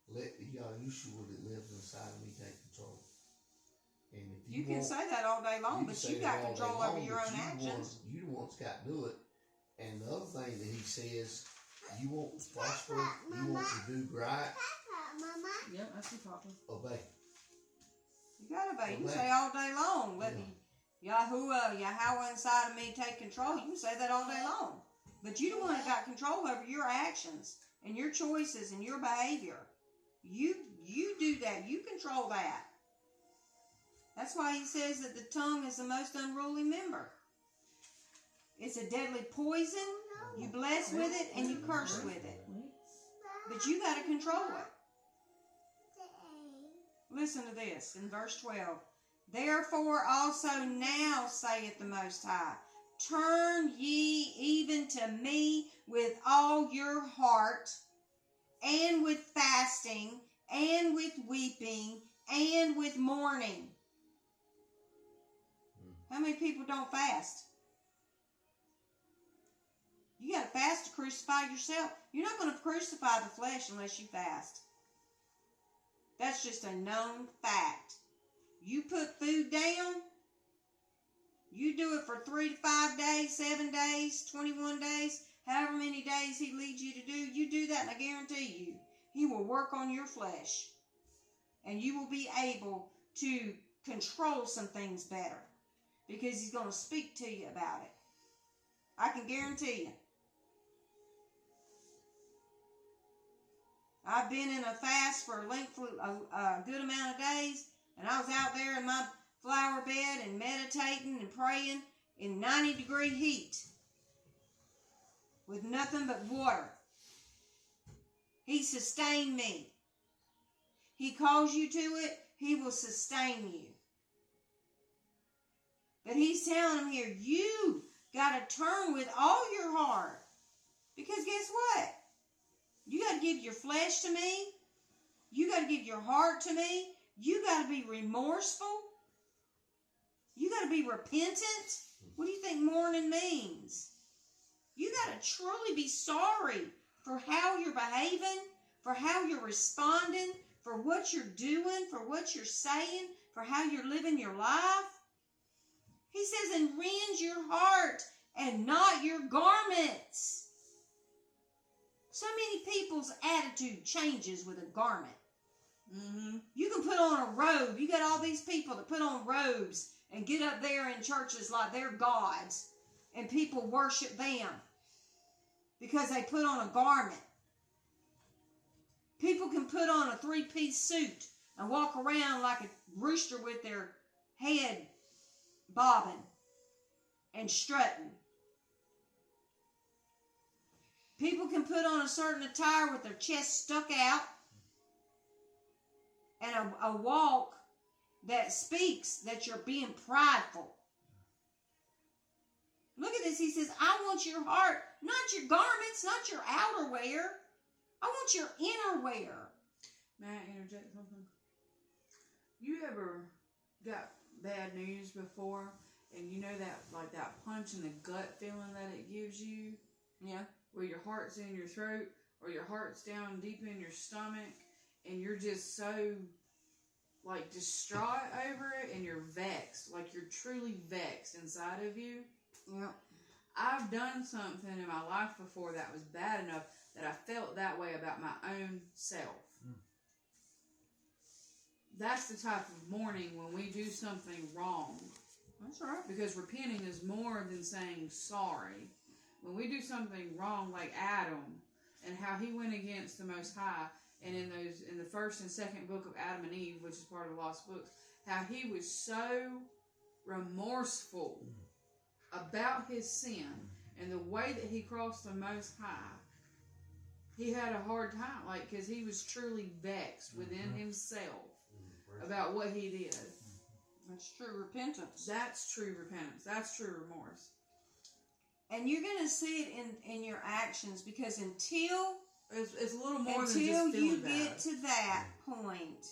Speaker 4: let the Yahushua that lives inside of me take control. And if
Speaker 1: You can say that all day long,
Speaker 4: you
Speaker 1: but
Speaker 4: can
Speaker 1: you
Speaker 4: say
Speaker 1: got
Speaker 4: that all
Speaker 1: control
Speaker 4: day
Speaker 1: over
Speaker 4: long,
Speaker 1: your
Speaker 4: but
Speaker 1: own actions.
Speaker 4: You the ones got to do it. And the other thing that he says, you want to prosper, you want to do right,
Speaker 3: Yep, I see Papa.
Speaker 4: obey.
Speaker 1: You gotta obey. You can
Speaker 4: Obey.
Speaker 1: say all day long. Let
Speaker 4: Yeah.
Speaker 1: the Yahweh inside of me take control. You can say that all day long. But you the one that got control over your actions and your choices and your behavior. You do that. You control that. That's why he says that the tongue is the most unruly member. It's a deadly poison. You bless with it and you curse with it. But you got to control it. Listen to this in verse 12. Therefore also now saith the Most High, turn ye even to me with all your heart, and with fasting, and with weeping, and with mourning. How many people don't fast? You got to fast to crucify yourself. You're not going to crucify the flesh unless you fast. That's just a known fact. You put food down, you do it for 3 to 5 days, 7 days, 21 days, however many days he leads you to do, you do that and I guarantee you, he will work on your flesh. And you will be able to control some things better. Because he's going to speak to you about it. I can guarantee you. I've been in a fast for a good amount of days, and I was out there in my flower bed and meditating and praying in 90-degree heat with nothing but water. He sustained me. He calls you to it, he will sustain you. But he's telling them here, you got to turn with all your heart. Because guess what? You got to give your flesh to me. You got to give your heart to me. You got to be remorseful. You got to be repentant. What do you think mourning means? You got to truly be sorry for how you're behaving, for how you're responding, for what you're doing, for what you're saying, for how you're living your life. He says, and rend your heart and not your garments. So many people's attitude changes with a garment.
Speaker 3: Mm-hmm.
Speaker 1: You can put on a robe. You got all these people that put on robes and get up there in churches like they're gods, and people worship them because they put on a garment. People can put on a 3-piece suit and walk around like a rooster with their head bobbing and strutting. People can put on a certain attire with their chest stuck out and a walk that speaks that you're being prideful. Look at this. He says, I want your heart, not your garments, not your outerwear. I want your innerwear.
Speaker 3: May I interject something? You ever got bad news before, and you know that like that punch in the gut feeling that it gives you?
Speaker 1: Yeah.
Speaker 3: Where your heart's in your throat, or your heart's down deep in your stomach, and you're just so like distraught over it, and you're vexed, like you're truly vexed inside of you.
Speaker 1: Yeah.
Speaker 3: I've done something in my life before that was bad enough that I felt that way about my own self. That's the type of mourning when we do something wrong.
Speaker 1: That's right.
Speaker 3: Because repenting is more than saying sorry. When we do something wrong, like Adam, and how he went against the Most High, and in the first and second book of Adam and Eve, which is part of the Lost Books, how he was so remorseful about his sin and the way that he crossed the Most High. He had a hard time, like, because he was truly vexed within himself about what he did.
Speaker 1: That's true repentance.
Speaker 3: That's true repentance. That's true remorse.
Speaker 1: And you're going to see it in your actions, because until
Speaker 3: It's a little more than just
Speaker 1: you
Speaker 3: feeling bad.
Speaker 1: get to that point,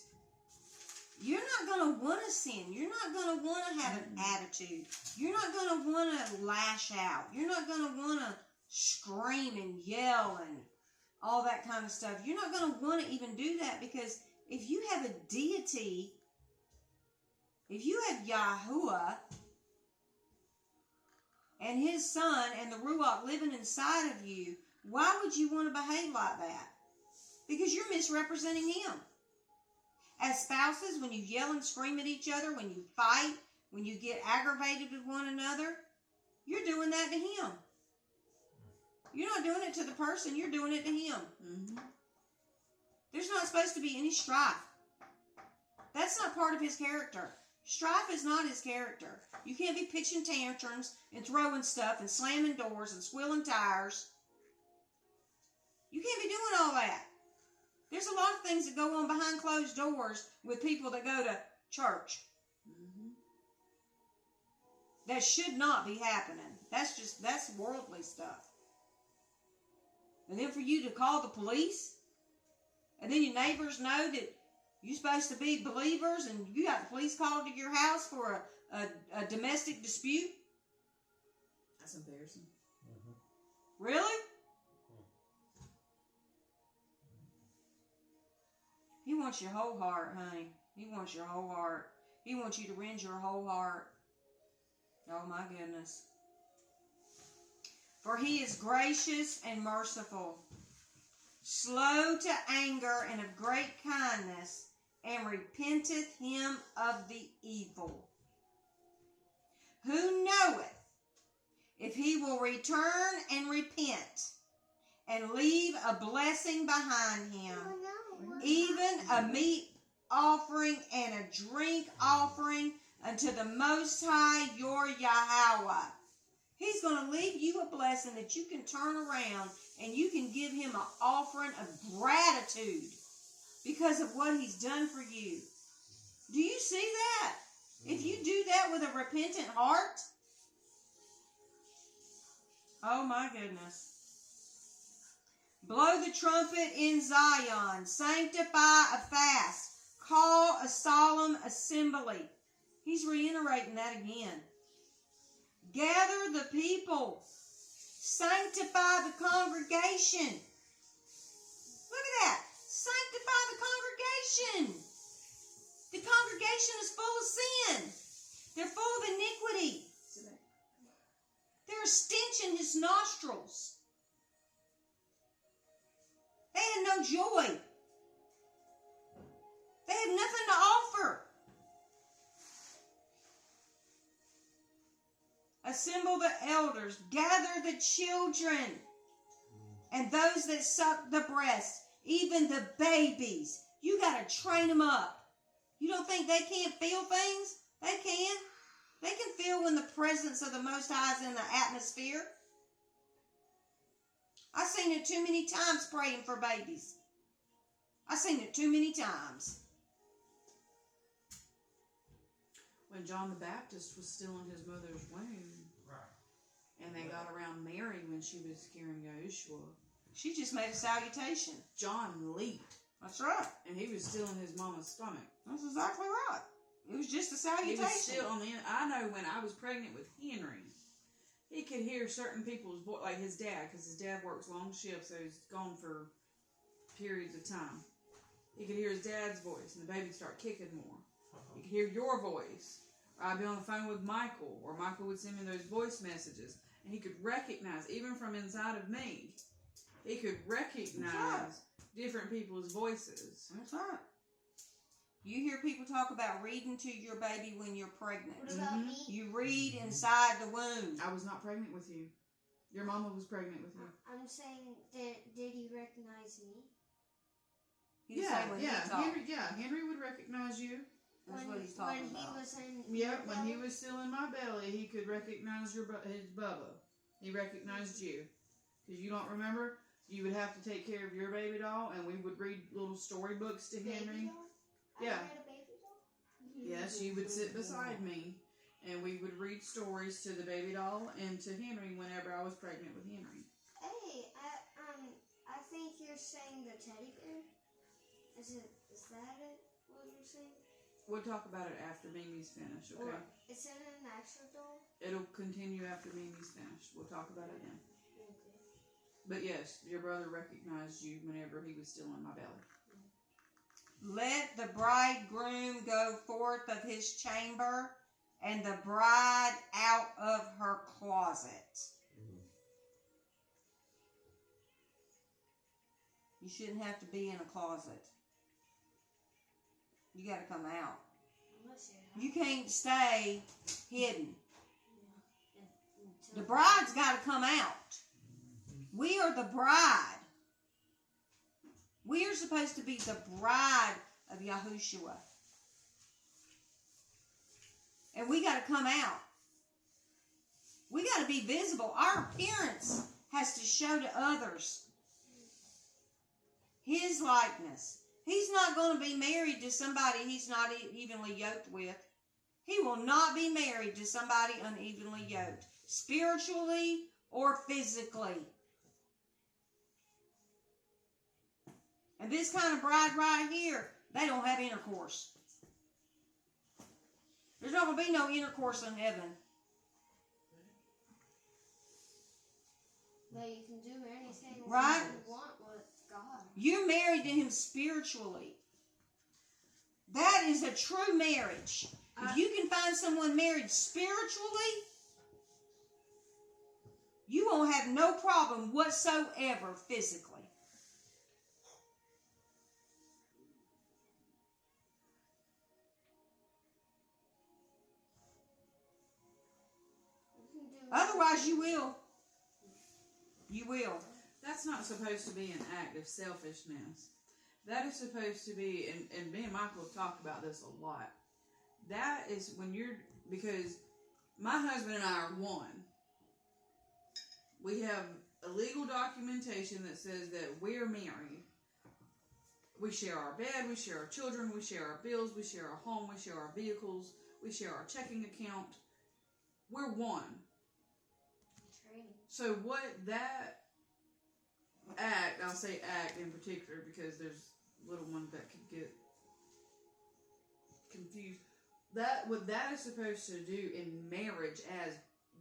Speaker 1: you're not going to want to sin. You're not going to want to have an attitude. You're not going to want to lash out. You're not going to want to scream and yell and all that kind of stuff. You're not going to want to even do that, because if you have a deity, if you have Yahuwah and his son and the Ruach living inside of you, why would you want to behave like that? Because you're misrepresenting him. As spouses, when you yell and scream at each other, when you fight, when you get aggravated with one another, you're doing that to him. You're not doing it to the person, you're doing it to him.
Speaker 3: Mm-hmm.
Speaker 1: There's not supposed to be any strife. That's not part of his character. Strife is not his character. You can't be pitching tantrums and throwing stuff and slamming doors and squealing tires. You can't be doing all that. There's a lot of things that go on behind closed doors with people that go to church.
Speaker 3: Mm-hmm.
Speaker 1: That should not be happening. That's worldly stuff. And then for you to call the police, and then your neighbors know that you're supposed to be believers, and you got the police called to your house for a domestic dispute.
Speaker 3: That's embarrassing.
Speaker 1: Really? He wants your whole heart, honey. He wants your whole heart. He wants you to rend your whole heart. Oh my goodness. For he is gracious and merciful, slow to anger and of great kindness, and repenteth him of the evil. Who knoweth if he will return and repent, and leave a blessing behind him, even a meat offering and a drink offering unto the Most High your Yahweh. He's going to leave you a blessing that you can turn around and you can give him an offering of gratitude because of what he's done for you. Do you see that? If you do that with a repentant heart, oh my goodness. Blow the trumpet in Zion, sanctify a fast, call a solemn assembly, He's reiterating that again. Gather the people. Sanctify the congregation. Look at that. Sanctify the congregation. The congregation is full of sin. They're full of iniquity. There's a stench in his nostrils. They had no joy. They had nothing to offer. Assemble the elders, gather the children, and those that suck the breast, even the babies. You got to train them up. You don't think they can't feel things? They can. They can feel when the presence of the Most High is in the atmosphere. I've seen it too many times praying for babies. I've seen it too many times.
Speaker 3: When John the Baptist was still in his mother's womb, and they got around Mary when she was carrying Yeshua,
Speaker 1: She just made a salutation.
Speaker 3: John leaped,
Speaker 1: That's right.
Speaker 3: and he was still in his mama's stomach.
Speaker 1: That's exactly right. It was just a
Speaker 3: He
Speaker 1: salutation.
Speaker 3: was still on the. I know when I was pregnant with Henry, he could hear certain people's voice, like his dad, because his dad works long shifts, so he's gone for periods of time. He could hear his dad's voice, and the baby start kicking more. You could hear your voice. Or I'd be on the phone with Michael, or Michael would send me those voice messages, and he could recognize, even from inside of me, he could recognize different people's voices.
Speaker 1: That's right. You hear people talk about reading to your baby when you're pregnant.
Speaker 5: What about me?
Speaker 1: You read inside the womb.
Speaker 3: I was not pregnant with you. Your mama was pregnant with you.
Speaker 5: I'm saying, did he recognize me?
Speaker 1: He was saying when he talked.
Speaker 3: Henry would recognize you.
Speaker 1: That's what he's talking
Speaker 5: when
Speaker 1: about.
Speaker 5: He was in
Speaker 3: Yeah,
Speaker 5: your
Speaker 3: when he
Speaker 5: belly?
Speaker 3: was still in my belly, he could recognize his Bubba. He recognized you. Because you don't remember, you would have to take care of your baby doll, and we would read little storybooks to
Speaker 5: Baby
Speaker 3: Henry.
Speaker 5: doll?
Speaker 3: Yeah.
Speaker 5: I read a baby doll?
Speaker 3: Yes, you would sit beside me, and we would read stories to the baby doll and to Henry whenever I was pregnant with Henry.
Speaker 5: Hey, I think you're saying the teddy bear. Is that it? What you're saying?
Speaker 3: We'll talk about it after Mimi's finished, okay?
Speaker 5: Or is it an actual doll?
Speaker 3: It'll continue after Mimi's finished. We'll talk about it then.
Speaker 5: Okay.
Speaker 3: But yes, your brother recognized you whenever he was still in my belly.
Speaker 1: Let the bridegroom go forth of his chamber, and the bride out of her closet. You shouldn't have to be in a closet. You got to come out.
Speaker 5: Unless
Speaker 1: You can't stay hidden.
Speaker 5: until
Speaker 1: The bride's got to come out. We are the bride. We are supposed to be the bride of Yahushua. And we got to come out. We got to be visible. Our appearance has to show to others his likeness. He's not going to be married to somebody he's not evenly yoked with. He will not be married to somebody unevenly yoked, spiritually or physically. And this kind of bride right here, they don't have intercourse. There's not going to be no intercourse in heaven.
Speaker 5: But you can do anything
Speaker 1: Right.
Speaker 5: you want with God.
Speaker 1: You're married to him spiritually. That is a true marriage. If you can find someone married spiritually, you won't have no problem whatsoever physically.
Speaker 5: You can do
Speaker 1: Otherwise, you will. You will.
Speaker 3: That's not supposed to be an act of selfishness. That is supposed to be, and me and Michael have talked about this a lot. That is when you're, because my husband and I are one. We have a legal documentation that says that we're married. We share our bed, we share our children, we share our bills, we share our home, we share our vehicles, we share our checking account. We're one.
Speaker 5: training.
Speaker 3: So what that act, I'll say act in particular because there's little ones that could get confused. what that is supposed to do in marriage as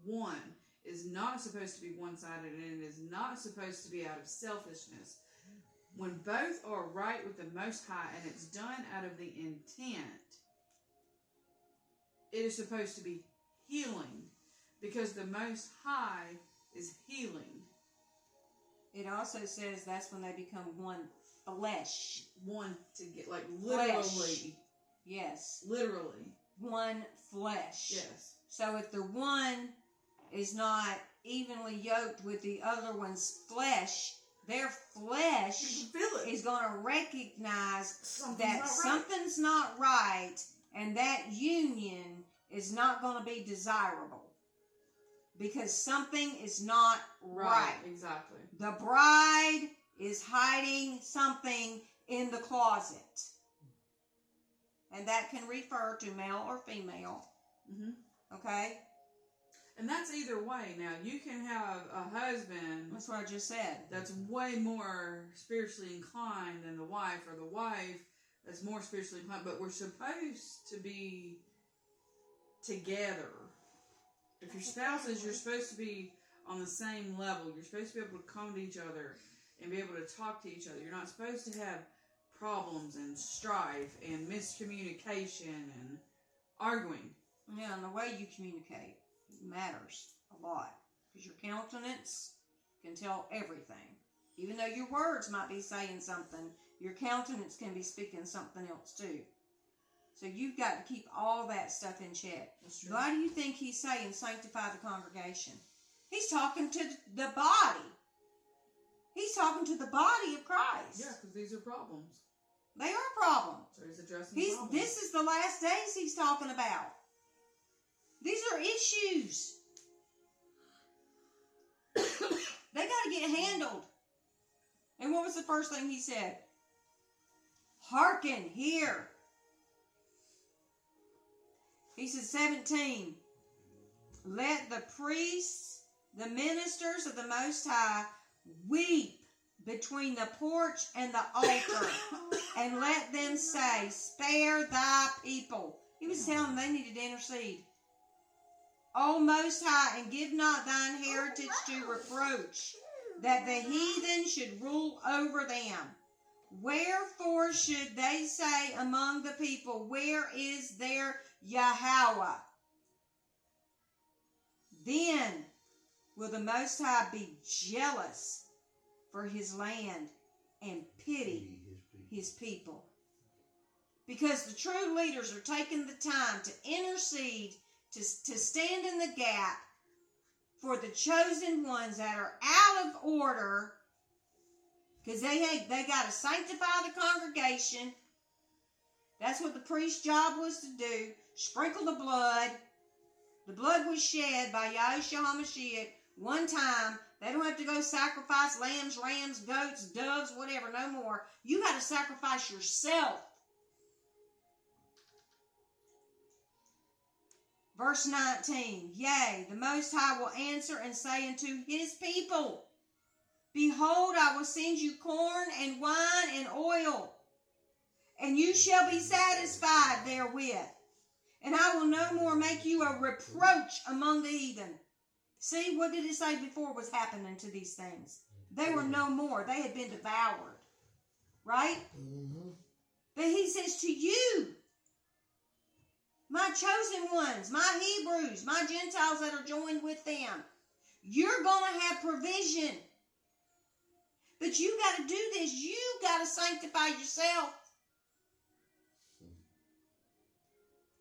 Speaker 3: one is not supposed to be one-sided, and it is not supposed to be out of selfishness. When both are right with the Most High and it's done out of the intent, it is supposed to be healing, because the Most High is healing.
Speaker 1: It also says that's when they become one flesh.
Speaker 3: One to get, like, literally.
Speaker 1: Flesh. Yes.
Speaker 3: Literally.
Speaker 1: One flesh.
Speaker 3: Yes.
Speaker 1: So if the one is not evenly yoked with the other one's flesh, their flesh
Speaker 3: You can feel it.
Speaker 1: is going to recognize
Speaker 3: Something's
Speaker 1: that
Speaker 3: not right.
Speaker 1: something's not right, and that union is not going to be desirable because something is not right.
Speaker 3: Exactly.
Speaker 1: The bride is hiding something in the closet. And that can refer to male or female.
Speaker 3: Mm-hmm.
Speaker 1: Okay?
Speaker 3: And that's either way. Now, you can have a husband
Speaker 1: That's what I just said.
Speaker 3: that's way more spiritually inclined than the wife, or the wife that's more spiritually inclined, but we're supposed to be together. If your spouses, you're supposed to be on the same level. You're supposed to be able to come to each other and be able to talk to each other. You're not supposed to have problems and strife and miscommunication and arguing.
Speaker 1: Yeah, and the way you communicate matters a lot. Because your countenance can tell everything. Even though your words might be saying something, your countenance can be speaking something else too. So you've got to keep all that stuff in check.
Speaker 3: That's true.
Speaker 1: Why do you think he's saying sanctify the congregation? He's talking to the body. He's talking to the body of Christ.
Speaker 3: Yeah, because these are problems.
Speaker 1: They are problems.
Speaker 3: So he's addressing problems.
Speaker 1: This is the last days he's talking about. These are issues. They got to get handled. And what was the first thing he said? Hearken, hear. He said 17. Let the priests, the ministers of the Most High, weep between the porch and the altar, and let them say, spare thy people. He was telling them they needed to intercede. O Most High, and give not thine heritage to reproach, that the heathen should rule over them. Wherefore should they say among the people, where is their Yahweh? Then will the Most High be jealous for his land and pity his people. Because the true leaders are taking the time to intercede, to stand in the gap for the chosen ones that are out of order, because they got to sanctify the congregation. That's what the priest's job was to do. Sprinkle the blood. The blood was shed by Yahushua HaMashiach one time. They don't have to go sacrifice lambs, rams, goats, doves, whatever, no more. You got to sacrifice yourself. Verse 19, yea, the Most High will answer and say unto his people, behold, I will send you corn and wine and oil, and you shall be satisfied therewith. And I will no more make you a reproach among the heathen. See, what did it say before was happening to these things? They were no more. They had been devoured. Right?
Speaker 4: Mm-hmm.
Speaker 1: But he says to you, my chosen ones, my Hebrews, my Gentiles that are joined with them, you're going to have provision. But you got to do this. You got to sanctify yourself.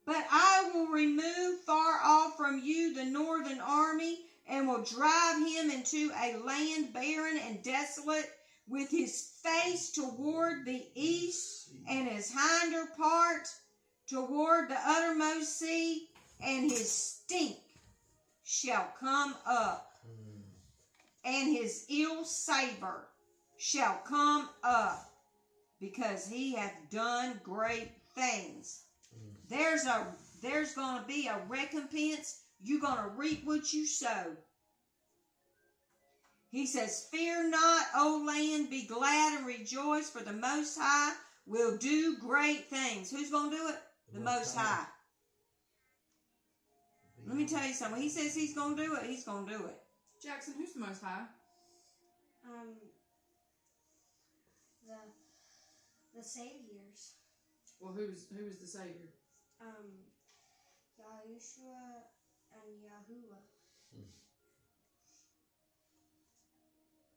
Speaker 1: But I will remove far off from you the northern army, and will drive him into a land barren and desolate, with his face toward the east, and his hinder part toward the uttermost sea, and his stink shall come up, and his ill savor shall come up, because he hath done great things. There's going to be a recompense. You're going to reap what you sow. He says, fear not, O land, be glad and rejoice, for the Most High will do great things. Who's going to do it? The Most High. me tell you something. He says he's going to do it. He's going to do it.
Speaker 3: Jackson, who's the Most High?
Speaker 5: The saviors.
Speaker 3: Well, who is the Savior?
Speaker 5: Yahushua and Yahuwah.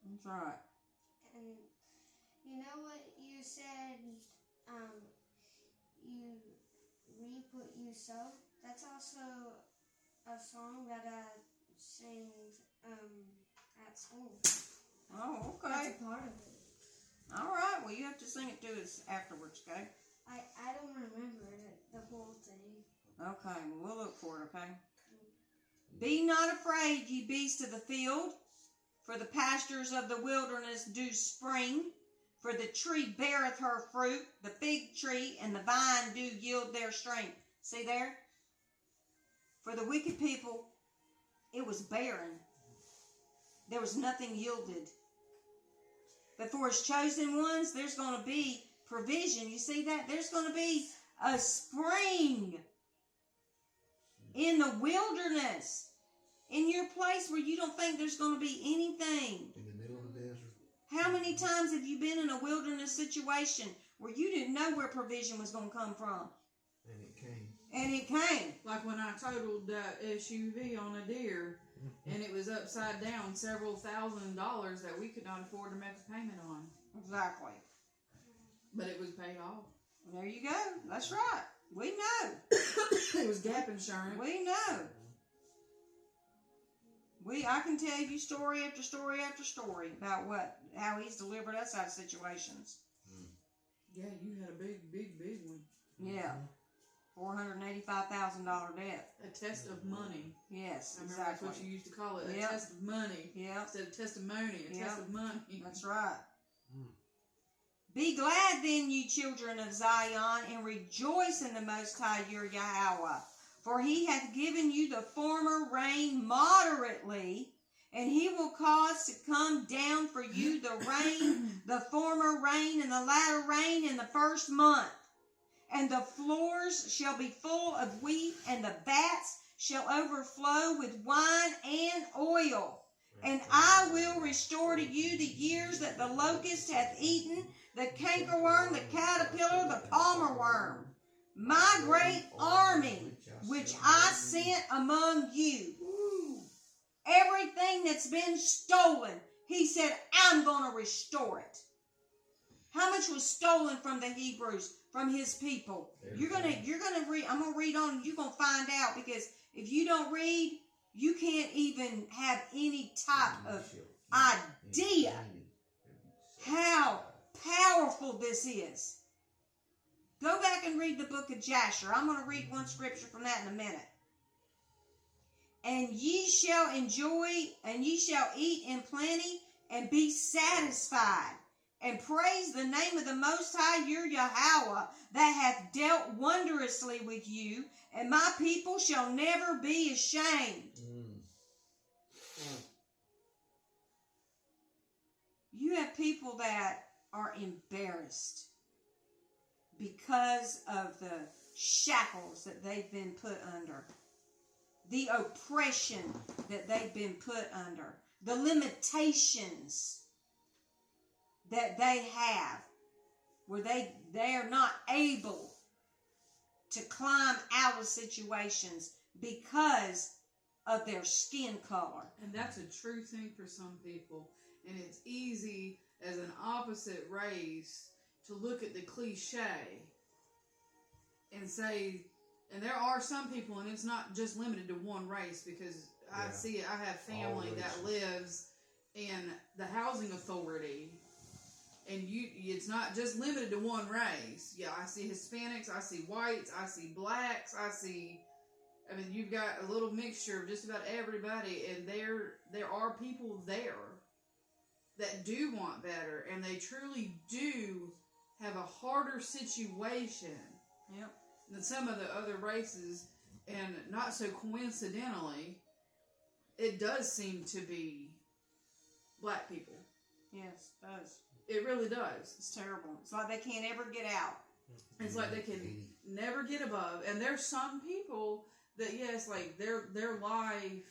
Speaker 1: That's right.
Speaker 5: And you know what you said, you reap what you sow? That's also a song that I sing at school.
Speaker 1: Oh,
Speaker 5: That's
Speaker 1: okay.
Speaker 5: a part of it.
Speaker 1: All right. Well, you have to sing it to us afterwards, okay?
Speaker 5: I don't remember it, the whole thing.
Speaker 1: Okay. Well, we'll look for it, okay? Be not afraid, ye beasts of the field, for the pastures of the wilderness do spring. For the tree beareth her fruit, the fig tree and the vine do yield their strength. See there? For the wicked people, it was barren. There was nothing yielded. But for his chosen ones, there's going to be provision. You see that? There's going to be a spring in the wilderness. In your place where you don't think there's going to be anything.
Speaker 4: In the middle of the desert.
Speaker 1: How many times have you been in a wilderness situation where you didn't know where provision was going to come from?
Speaker 4: And it came.
Speaker 1: And it came.
Speaker 3: Like when I totaled that SUV on a deer, and it was upside down several $1,000s that we could not afford to make a payment on.
Speaker 1: Exactly.
Speaker 3: But it was paid off.
Speaker 1: There you go. That's right. We know.
Speaker 3: It was gap insurance.
Speaker 1: We know. I can tell you story after story after story about how he's delivered us out of situations.
Speaker 3: Yeah, you had a big one.
Speaker 1: Yeah. $485,000 debt.
Speaker 3: A test of money.
Speaker 1: Yes,
Speaker 3: I remember
Speaker 1: exactly.
Speaker 3: that's what you used to call it. A
Speaker 1: Yep.
Speaker 3: test of money.
Speaker 1: Yeah,
Speaker 3: Instead of testimony, a
Speaker 1: Yep.
Speaker 3: test of money.
Speaker 1: that's right. Be glad then, ye children of Zion, and rejoice in the Most High your Yahweh. For he hath given you the former rain moderately, and he will cause to come down for you the rain, the former rain and the latter rain in the first month. And the floors shall be full of wheat, and the vats shall overflow with wine and oil. And I will restore to you the years that the locust hath eaten, the cankerworm, the caterpillar, the palmer worm, my great army, which I sent among you. Everything that's been stolen, he said, I'm going to restore it. How much was stolen from the Hebrews, from his people? You're gonna read. I'm gonna read on. You're gonna find out, because if you don't read, you can't even have any type of idea how powerful this is. Go back and read the book of Jasher. I'm going to read one scripture from that in a minute. And ye shall enjoy, and ye shall eat in plenty, and be satisfied, and praise the name of the Most High your Yahweh, that hath dealt wondrously with you, and my people shall never be ashamed. You have people that are embarrassed because of the shackles that they've been put under, the oppression that they've been put under, the limitations that they have, where they are not able to climb out of situations because of their skin color.
Speaker 3: And that's a true thing for some people. And it's easy as an opposite race to look at the cliche and say, and there are some people, and it's not just limited to one race, because I see it. I have family that lives in the housing authority, and it's not just limited to one race. Yeah, I see Hispanics, I see whites, I see blacks, I mean, you've got a little mixture of just about everybody, and there are people there that do want better, and they truly do have a harder situation than some of the other races, and not so coincidentally, it does seem to be black people.
Speaker 1: Yes, it does.
Speaker 3: It really does.
Speaker 1: It's terrible. It's like they can't ever get out.
Speaker 3: It's like they can never get above, and there's some people that yes, like their life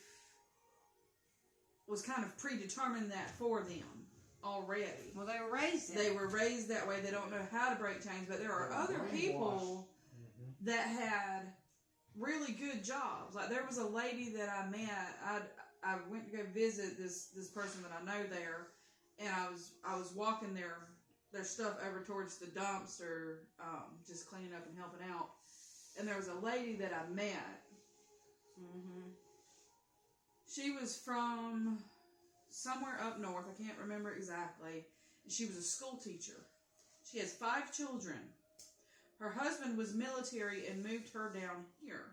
Speaker 3: was kind of predetermined that for them already.
Speaker 1: Well, they were raised
Speaker 3: They were raised that way. They don't know how to break chains, but there are other people that had really good jobs. Like there was a lady that I met. I went to go visit this person that I know there, and I was walking their stuff over towards the dumpster, just cleaning up and helping out. And there was a lady that I met.
Speaker 1: Mm-hmm.
Speaker 3: She was from somewhere up north. I can't remember exactly. She was a school teacher. She has 5 children. Her husband was military and moved her down here.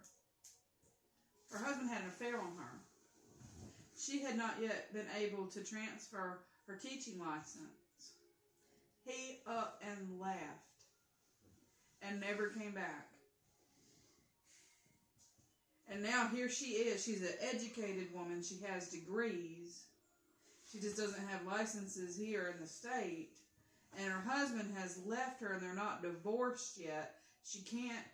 Speaker 3: Her husband had an affair on her. She had not yet been able to transfer her teaching license. He up and left and never came back. And now here she is. She's an educated woman. She has degrees. She just doesn't have licenses here in the state. And her husband has left her and they're not divorced yet. She can't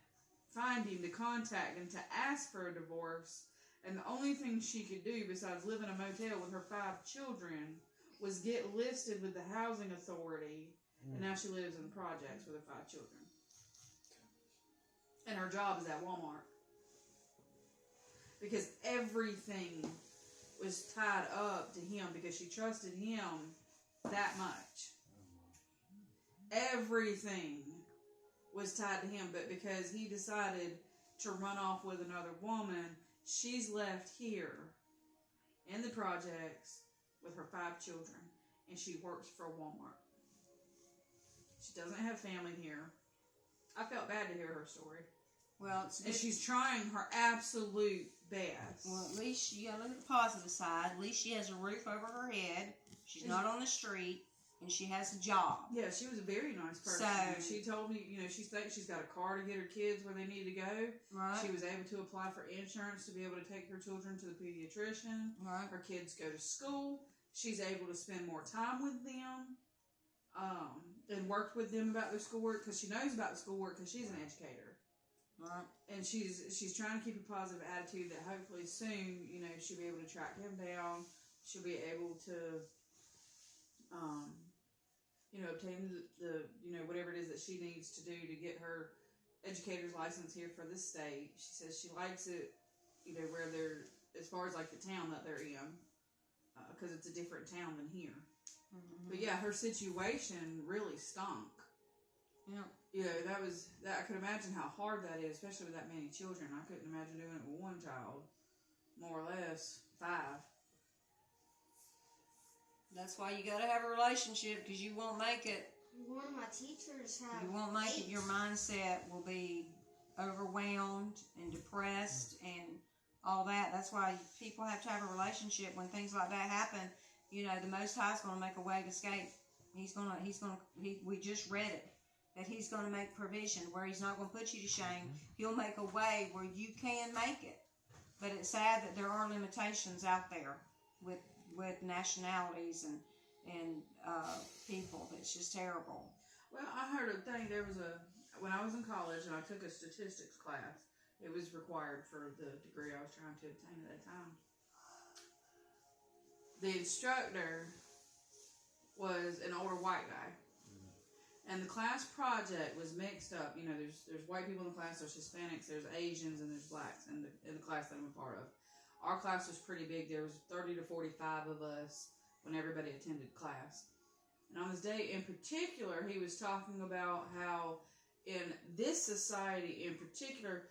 Speaker 3: find him to contact him to ask for a divorce. And the only thing she could do besides live in a motel with her 5 children was get listed with the housing authority. And now she lives in the projects with her 5 children. And her job is at Walmart. Because everything was tied up to him because she trusted him that much. Everything was tied to him, but because he decided to run off with another woman, she's left here in the projects with her 5 children, and she works for Walmart. She doesn't have family here. I felt bad to hear her story.
Speaker 1: Well, it's
Speaker 3: And she's trying her absolute best.
Speaker 1: Well, at least you gotta look at the positive side. At least she has a roof over her head. She's not on the street, and she has a job.
Speaker 3: Yeah, she was a very nice person.
Speaker 1: So-
Speaker 3: She told me, she thinks she's got a car to get her kids where they need to go.
Speaker 1: Right.
Speaker 3: She was able to apply for insurance to be able to take her children to the pediatrician.
Speaker 1: Right.
Speaker 3: Her kids go to school. She's able to spend more time with them, and worked with them about their schoolwork because she knows about the schoolwork because she's an educator.
Speaker 1: Right.
Speaker 3: And she's trying to keep a positive attitude that hopefully soon, she'll be able to track him down. She'll be able to, obtain the whatever it is that she needs to do to get her educator's license here for this state. She says she likes it, where they're, as far as like the town that they're in, because it's a different town than here.
Speaker 1: Mm-hmm.
Speaker 3: But yeah, her situation really stunk.
Speaker 1: Yeah.
Speaker 3: I could imagine how hard that is, especially with that many children. I couldn't imagine doing it with one child, more or less 5.
Speaker 1: That's why you gotta have a relationship, because you won't make it.
Speaker 5: One of my teachers had.
Speaker 1: You won't make it. Your mindset will be overwhelmed and depressed and all that. That's why people have to have a relationship when things like that happen. The Most High is going to make a way to escape. We just read it, that He's going to make provision where He's not going to put you to shame. He'll make a way where you can make it. But it's sad that there are limitations out there with nationalities and people. It's just terrible.
Speaker 3: Well, I heard a thing. When I was in college and I took a statistics class, it was required for the degree I was trying to obtain at that time. The instructor was an older white guy. And the class project was mixed up. There's white people in the class, there's Hispanics, there's Asians, and there's blacks in the class that I'm a part of. Our class was pretty big. There was 30 to 45 of us when everybody attended class. And on this day in particular, he was talking about how in this society in particular,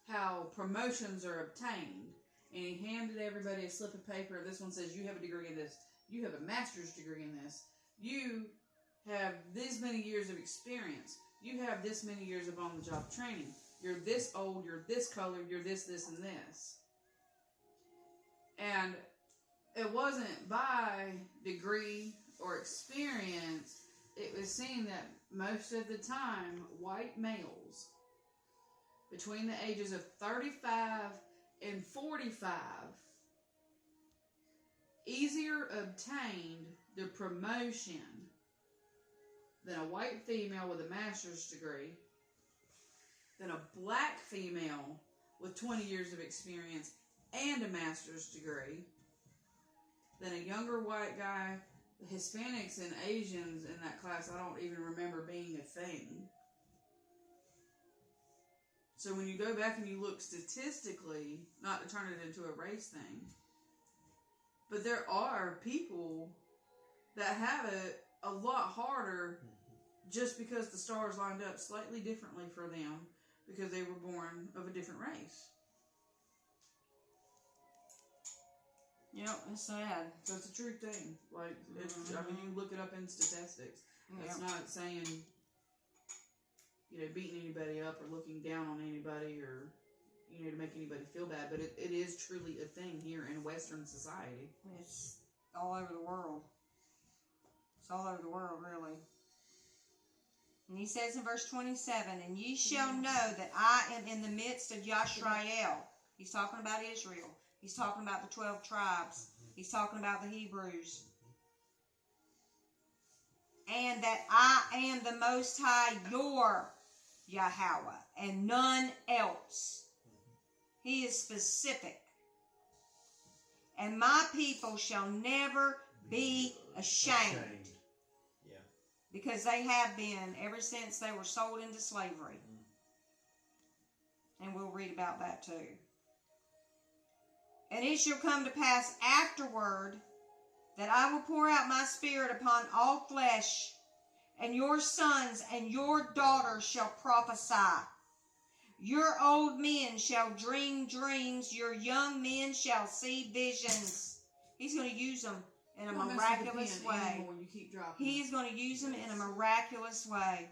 Speaker 3: how promotions are obtained. And he handed everybody a slip of paper. This one says, you have a degree in this. You have a master's degree in this. You have this many years of experience. You have this many years of on-the-job training. You're this old, you're this colored, you're this, and this. And it wasn't by degree or experience. It was seen that most of the time, white males between the ages of 35 and 45 easier obtained the promotion than a white female with a master's degree, than a black female with 20 years of experience and a master's degree than a younger white guy. Hispanics and Asians in that class, I don't even remember being a thing. So when you go back and you look statistically, not to turn it into a race thing, but there are people that have it a lot harder just because the stars lined up slightly differently for them because they were born of a different race.
Speaker 1: Yep, it's sad.
Speaker 3: So it's a true thing. Like, it's, I mean, you look it up in statistics. It's not saying, beating anybody up or looking down on anybody or, to make anybody feel bad. But it is truly a thing here in Western society.
Speaker 1: It's all over the world. It's all over the world, really. And he says in verse 27, and ye shall know that I am in the midst of Yashrael. He's talking about Israel. He's talking about the 12 tribes. He's talking about the Hebrews. And that I am the Most High, your Yahweh, and none else. He is specific. And my people shall never be ashamed.
Speaker 2: Yeah.
Speaker 1: Because they have been ever since they were sold into slavery. And we'll read about that too. And it shall come to pass afterward that I will pour out my spirit upon all flesh, and your sons and your daughters shall prophesy. Your old men shall dream dreams, your young men shall see visions. He's going to use them in a miraculous way. He is going to use them in a miraculous way.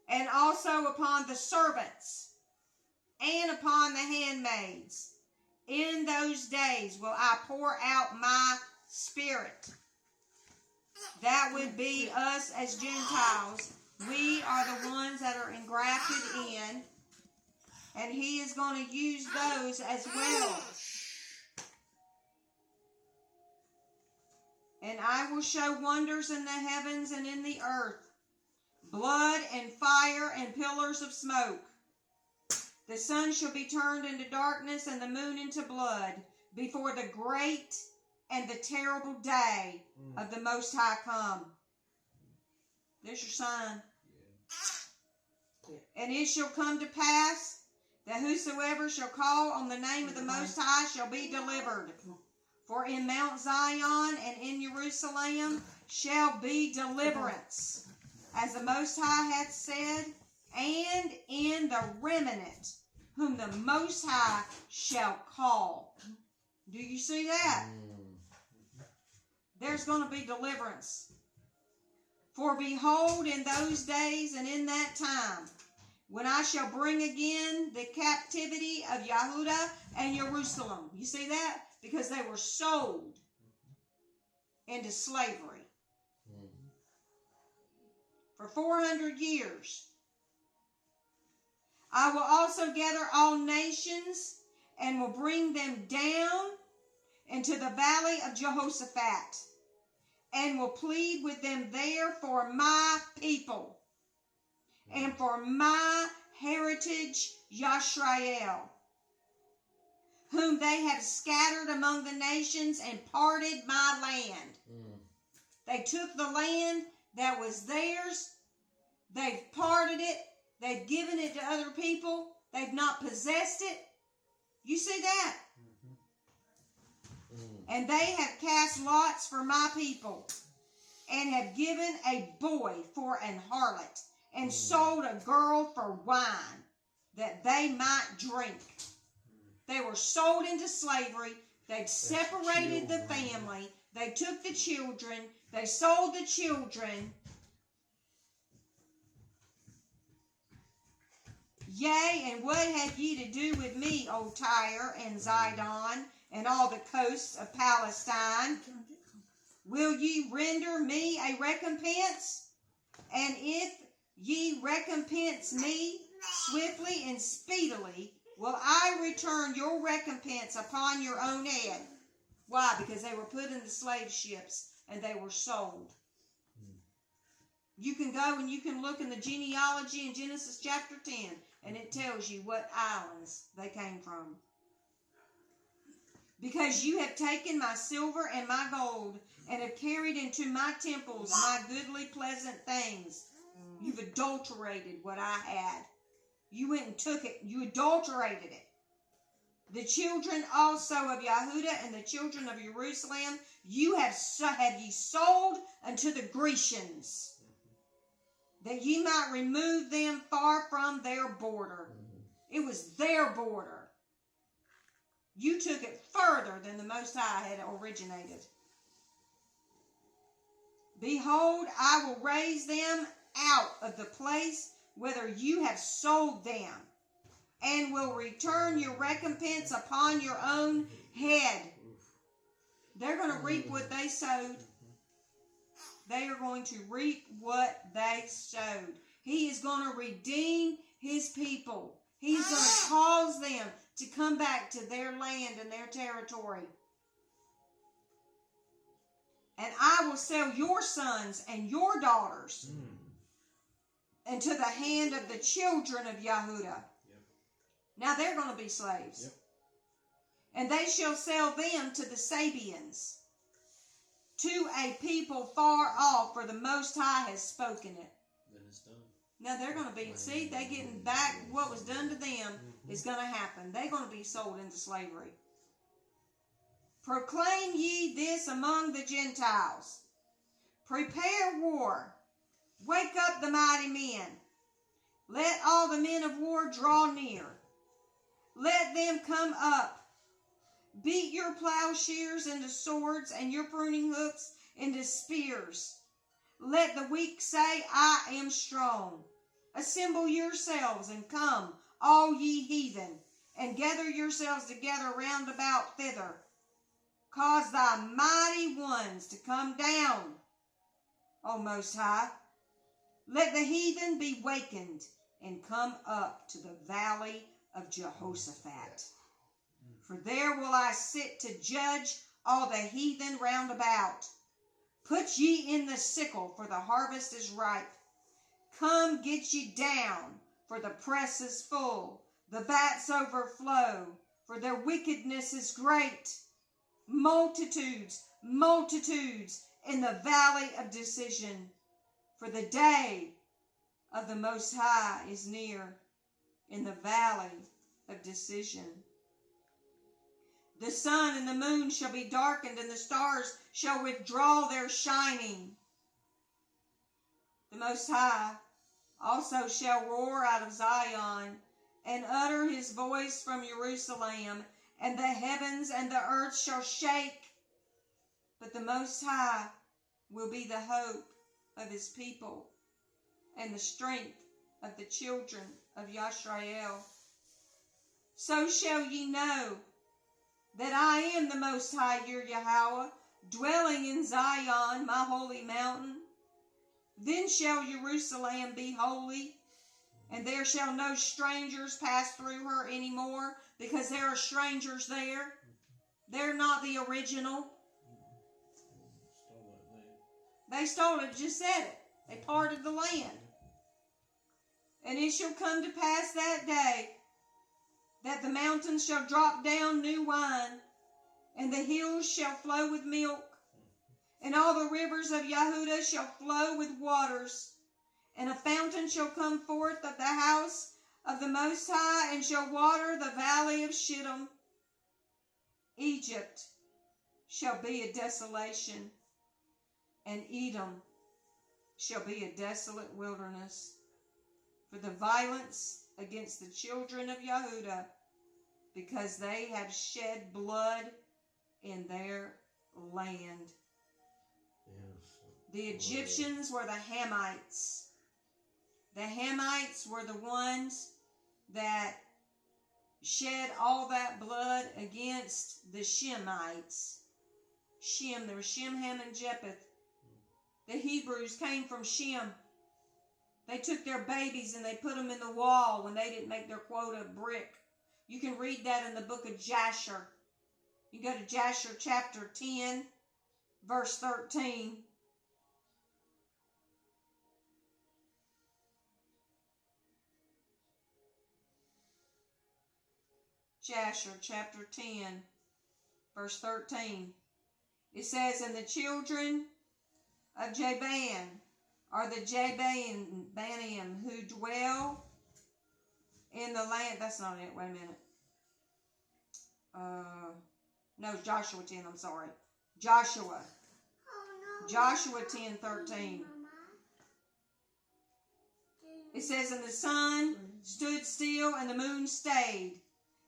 Speaker 1: And also upon the servants and upon the handmaids. In those days will I pour out my spirit. That would be us as Gentiles. We are the ones that are engrafted in. And he is going to use those as well. And I will show wonders in the heavens and in the earth. Blood and fire and pillars of smoke. The sun shall be turned into darkness and the moon into blood before the great and the terrible day of the Most High come. There's your sign. Yeah. And it shall come to pass that whosoever shall call on the name of the Most High shall be delivered. For in Mount Zion and in Jerusalem shall be deliverance, as the Most High hath said, and in the remnant whom the Most High shall call. Do you see that? There's going to be deliverance. For behold, in those days and in that time, when I shall bring again the captivity of Yehudah and Jerusalem. You see that? Because they were sold into slavery for 400 years. I will also gather all nations and will bring them down into the valley of Jehoshaphat and will plead with them there for my people and for my heritage Yashrael, whom they have scattered among the nations and parted my land. They took the land that was theirs. They've parted it. They've given it to other people. They've not possessed it. You see that? And they have cast lots for my people and have given a boy for an harlot and sold a girl for wine that they might drink. They were sold into slavery. They separated the family. They took the children. They sold the children. Yea, and what have ye to do with me, O Tyre and Zidon, and all the coasts of Palestine? Will ye render me a recompense? And if ye recompense me swiftly and speedily, will I return your recompense upon your own head. Why? Because they were put in the slave ships and they were sold. You can go and you can look in the genealogy in Genesis chapter 10. and it tells you what islands they came from. Because you have taken my silver and my gold, and have carried into my temples my goodly pleasant things. You've adulterated what I had. You went and took it. You adulterated it. The children also of Yehuda and the children of Jerusalem, you have ye sold unto the Grecians, that ye might remove them far from their border. It was their border. You took it further than the Most High had originated. Behold, I will raise them out of the place whither you have sold them, and will return your recompense upon your own head. They're going to reap what they sowed. They are going to reap what they sowed. He is going to redeem his people. He is going to cause them to come back to their land and their territory. And I will sell your sons and your daughters into the hand of the children of Yehuda.
Speaker 2: Yep.
Speaker 1: Now they're going to be slaves.
Speaker 2: Yep.
Speaker 1: And they shall sell them to the Sabians, to a people far off, for the Most High has spoken it.
Speaker 2: Then it's done.
Speaker 1: Now they're going to be, see, they getting back what was done to them is going to happen. They're going to be sold into slavery. Proclaim ye this among the Gentiles. Prepare war. Wake up the mighty men. Let all the men of war draw near. Let them come up. Beat your plowshares into swords and your pruning hooks into spears. Let the weak say, I am strong. Assemble yourselves and come, all ye heathen, and gather yourselves together round about thither. Cause thy mighty ones to come down, O Most High. Let the heathen be wakened and come up to the valley of Jehoshaphat. For there will I sit to judge all the heathen round about. Put ye in the sickle, for the harvest is ripe. Come, get ye down, for the press is full. The vats overflow, for their wickedness is great. Multitudes, multitudes in the valley of decision. For the day of the Most High is near in the valley of decision. The sun and the moon shall be darkened, and the stars shall withdraw their shining. The Most High also shall roar out of Zion, and utter his voice from Jerusalem, and the heavens and the earth shall shake. But the Most High will be the hope of his people, and the strength of the children of Yashrael. So shall ye know that I am the Most High, your Yahweh, dwelling in Zion, my holy mountain. Then shall Jerusalem be holy, and there shall no strangers pass through her anymore, because there are strangers there. They're not the original. They stole it, just said it. They parted the land. And it shall come to pass that day that the mountains shall drop down new wine, and the hills shall flow with milk, and all the rivers of Yehuda shall flow with waters, and a fountain shall come forth of the house of the Most High, and shall water the valley of Shittim. Egypt shall be a desolation, and Edom shall be a desolate wilderness, for the violence against the children of Yehuda, because they have shed blood in their land.
Speaker 4: Yes.
Speaker 1: The Egyptians were the Hamites. The Hamites were the ones that shed all that blood against the Shemites. Shem, there was Shem, Ham, and Japheth. The Hebrews came from Shem. They took their babies and they put them in the wall when they didn't make their quota of brick. You can read that in the book of Jasher. You go to Jasher chapter 10, verse 13. Jasher, chapter 10, verse 13. It says, and the children of Jaban are the Jabanim who dwell in the land. That's not it. Wait a minute. No, Joshua 10. I'm sorry. Joshua 10:13. It says, and the sun stood still and the moon stayed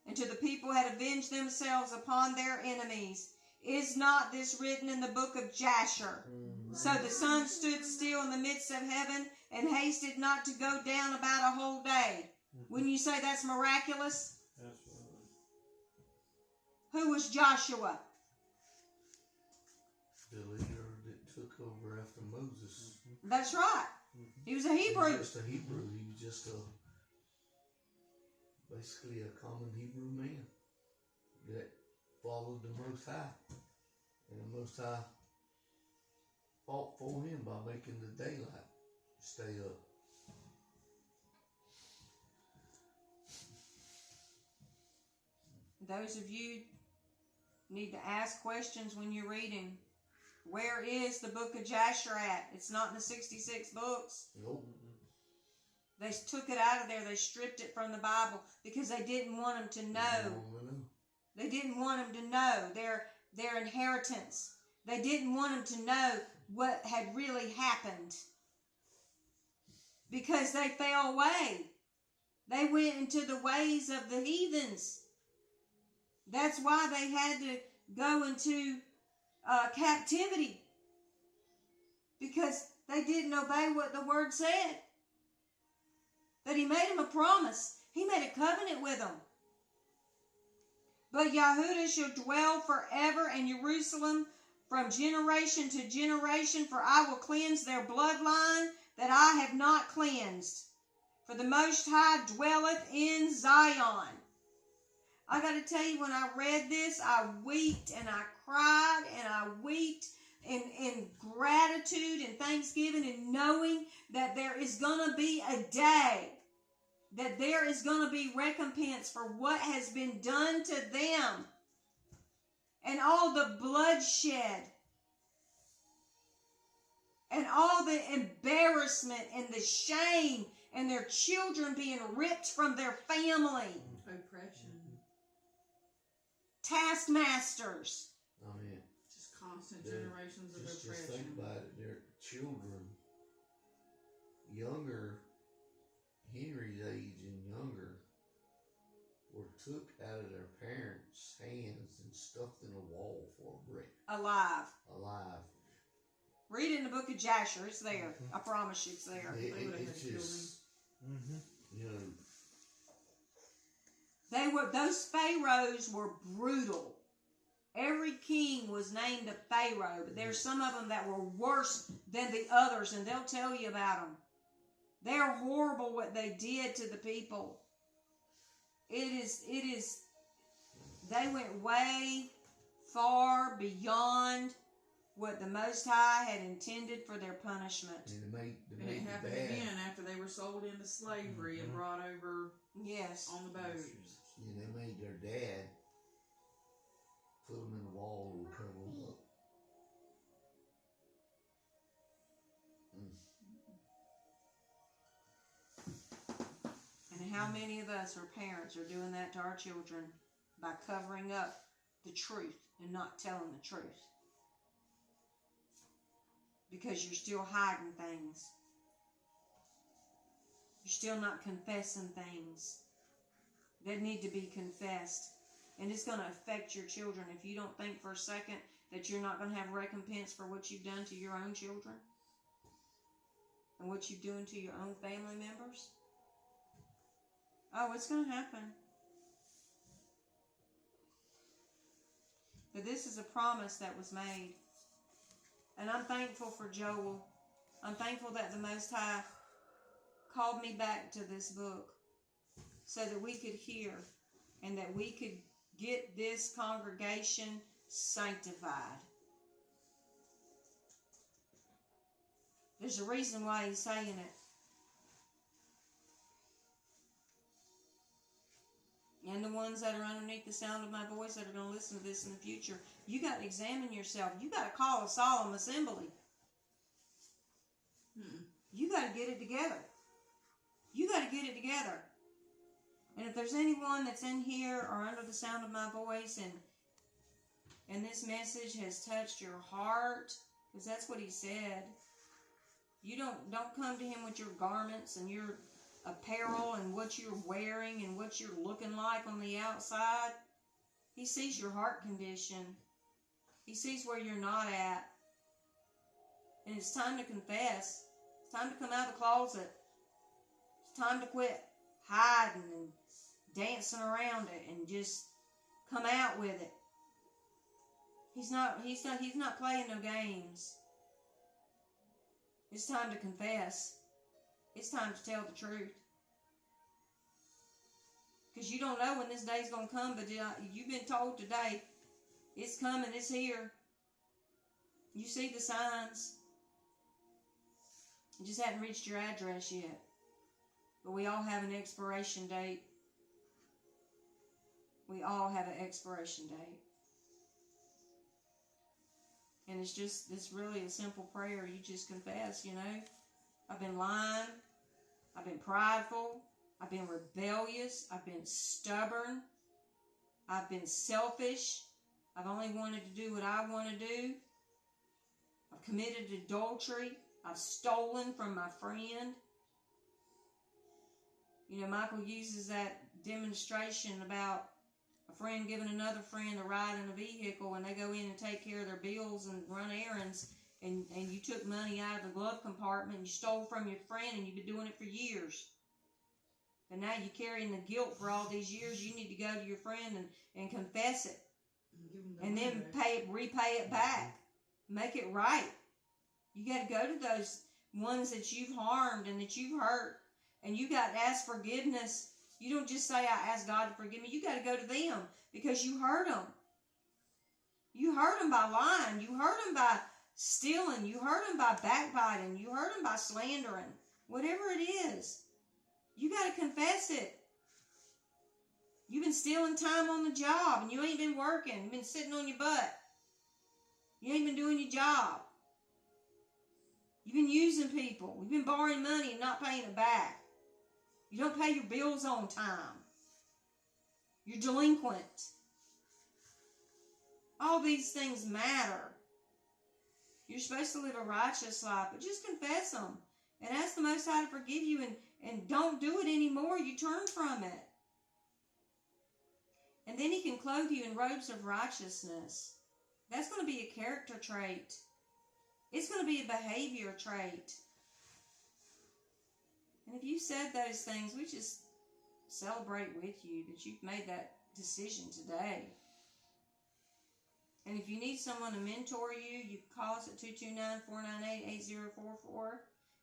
Speaker 1: until the people had avenged themselves upon their enemies. Is not this written in the book of Jasher? So the sun stood still in the midst of heaven and hasted not to go down about a whole day. Wouldn't you say that's miraculous?
Speaker 2: Absolutely.
Speaker 1: Who was Joshua?
Speaker 4: The leader that took over after Moses.
Speaker 1: That's right. He was a Hebrew.
Speaker 4: He was just a Hebrew. He was just basically a common Hebrew man that followed the Most High. And the Most High fought for him by making the daylight stay up.
Speaker 1: Those of you need to ask questions when you're reading. Where is the book of Jasher at? It's not in the 66 books.
Speaker 4: Nope.
Speaker 1: They took it out of there. They stripped it from the Bible because they didn't want them to know. They didn't want them to know their inheritance. They didn't want them to know what had really happened because they fell away. They went into the ways of the heathens. That's why they had to go into captivity, because they didn't obey what the word said. But he made them a promise. He made a covenant with them. But Yahudah shall dwell forever in Jerusalem from generation to generation, for I will cleanse their bloodline that I have not cleansed. For the Most High dwelleth in Zion. I got to tell you, when I read this, I wept and I cried and I wept in gratitude and thanksgiving, and knowing that there is going to be a day that there is going to be recompense for what has been done to them and all the bloodshed and all the embarrassment and the shame and their children being ripped from their family.
Speaker 3: Oppression.
Speaker 1: Taskmasters.
Speaker 4: I mean,
Speaker 3: Just constant generations of
Speaker 4: just
Speaker 3: oppression.
Speaker 4: think about it. Their children, younger, Henry's age and younger, were took out of their parents' hands and stuffed in a wall for a brick.
Speaker 1: Alive. Read it in the book of Jasher. It's there. I promise you it's there.
Speaker 4: It's just, you know,
Speaker 1: Those pharaohs were brutal. Every king was named a pharaoh, but there's some of them that were worse than the others, and they'll tell you about them. They're horrible what they did to the people. They went way far beyond what the Most High had intended for their punishment.
Speaker 4: and
Speaker 3: And it happened again after they were sold into slavery and brought over
Speaker 1: Yes.
Speaker 3: on the boat.
Speaker 4: And they made their dad put them in the wall and cover them up.
Speaker 1: And how many of us or parents are doing that to our children by covering up the truth and not telling the truth? Because you're still hiding things. You're still not confessing things that need to be confessed. And it's going to affect your children if you don't think for a second that you're not going to have recompense for what you've done to your own children and what you're doing to your own family members. Oh, it's going to happen. But this is a promise that was made. And I'm thankful for Joel. I'm thankful that the Most High called me back to this book so that we could hear and that we could get this congregation sanctified. There's a reason why he's saying it. and the ones that are underneath the sound of my voice that are going to listen to this in the future, you got to examine yourself. You got to call a solemn assembly. You got to get it together. You got to get it together. And if there's anyone that's in here or under the sound of my voice and this message has touched your heart, because that's what he said, you don't come to him with your garments and your apparel and what you're wearing and what you're looking like on the outside. He sees your heart condition. He sees where you're not at. And it's time to confess. It's time to come out of the closet. It's time to quit hiding and dancing around it and just come out with it. He's not playing no games. It's time to confess. It's time to tell the truth. Because you don't know when this day's going to come, but you've been told today, it's coming, it's here. You see the signs. You just hadn't reached your address yet. But we all have an expiration date. We all have an expiration date. And it's really a simple prayer. You just confess, I've been lying. I've been prideful. I've been rebellious. I've been stubborn. I've been selfish. I've only wanted to do what I want to do. I've committed adultery. I've stolen from my friend. Michael uses that demonstration about a friend giving another friend a ride in a vehicle, and they go in and take care of their bills and run errands, and you took money out of the glove compartment, and you stole from your friend, and you've been doing it for years. And now you're carrying the guilt for all these years. You need to go to your friend and confess it. And then repay it back. Make it right. You got to go to those ones that you've harmed and that you've hurt, and you got to ask forgiveness. You don't just say, I ask God to forgive me. You got to go to them because you hurt them. You hurt them by lying. You hurt them by stealing. You hurt them by backbiting. You hurt them by slandering. Whatever it is, you got to confess it. You've been stealing time on the job and you ain't been working. You've been sitting on your butt. You ain't been doing your job. You've been using people. You've been borrowing money and not paying it back. You don't pay your bills on time. You're delinquent. All these things matter. You're supposed to live a righteous life, but just confess them and ask the Most High to forgive you, and don't do it anymore. You turn from it. And then he can clothe you in robes of righteousness. That's going to be a character trait. It's going to be a behavior trait. And if you said those things, we just celebrate with you that you've made that decision today. And if you need someone to mentor you, you can call us at 229-498-8044,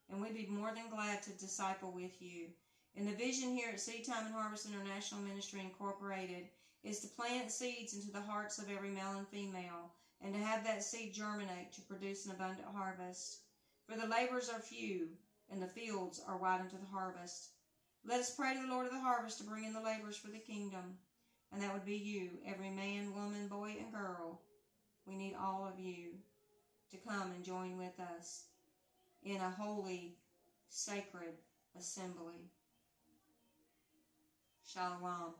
Speaker 1: and we'd be more than glad to disciple with you. And the vision here at Seed Time and Harvest International Ministry Incorporated is to plant seeds into the hearts of every male and female, and to have that seed germinate to produce an abundant harvest. For the laborers are few, and the fields are wide unto the harvest. Let us pray to the Lord of the harvest to bring in the laborers for the kingdom. And that would be you, every man, woman, boy, and girl. We need all of you to come and join with us in a holy, sacred assembly. Shalom.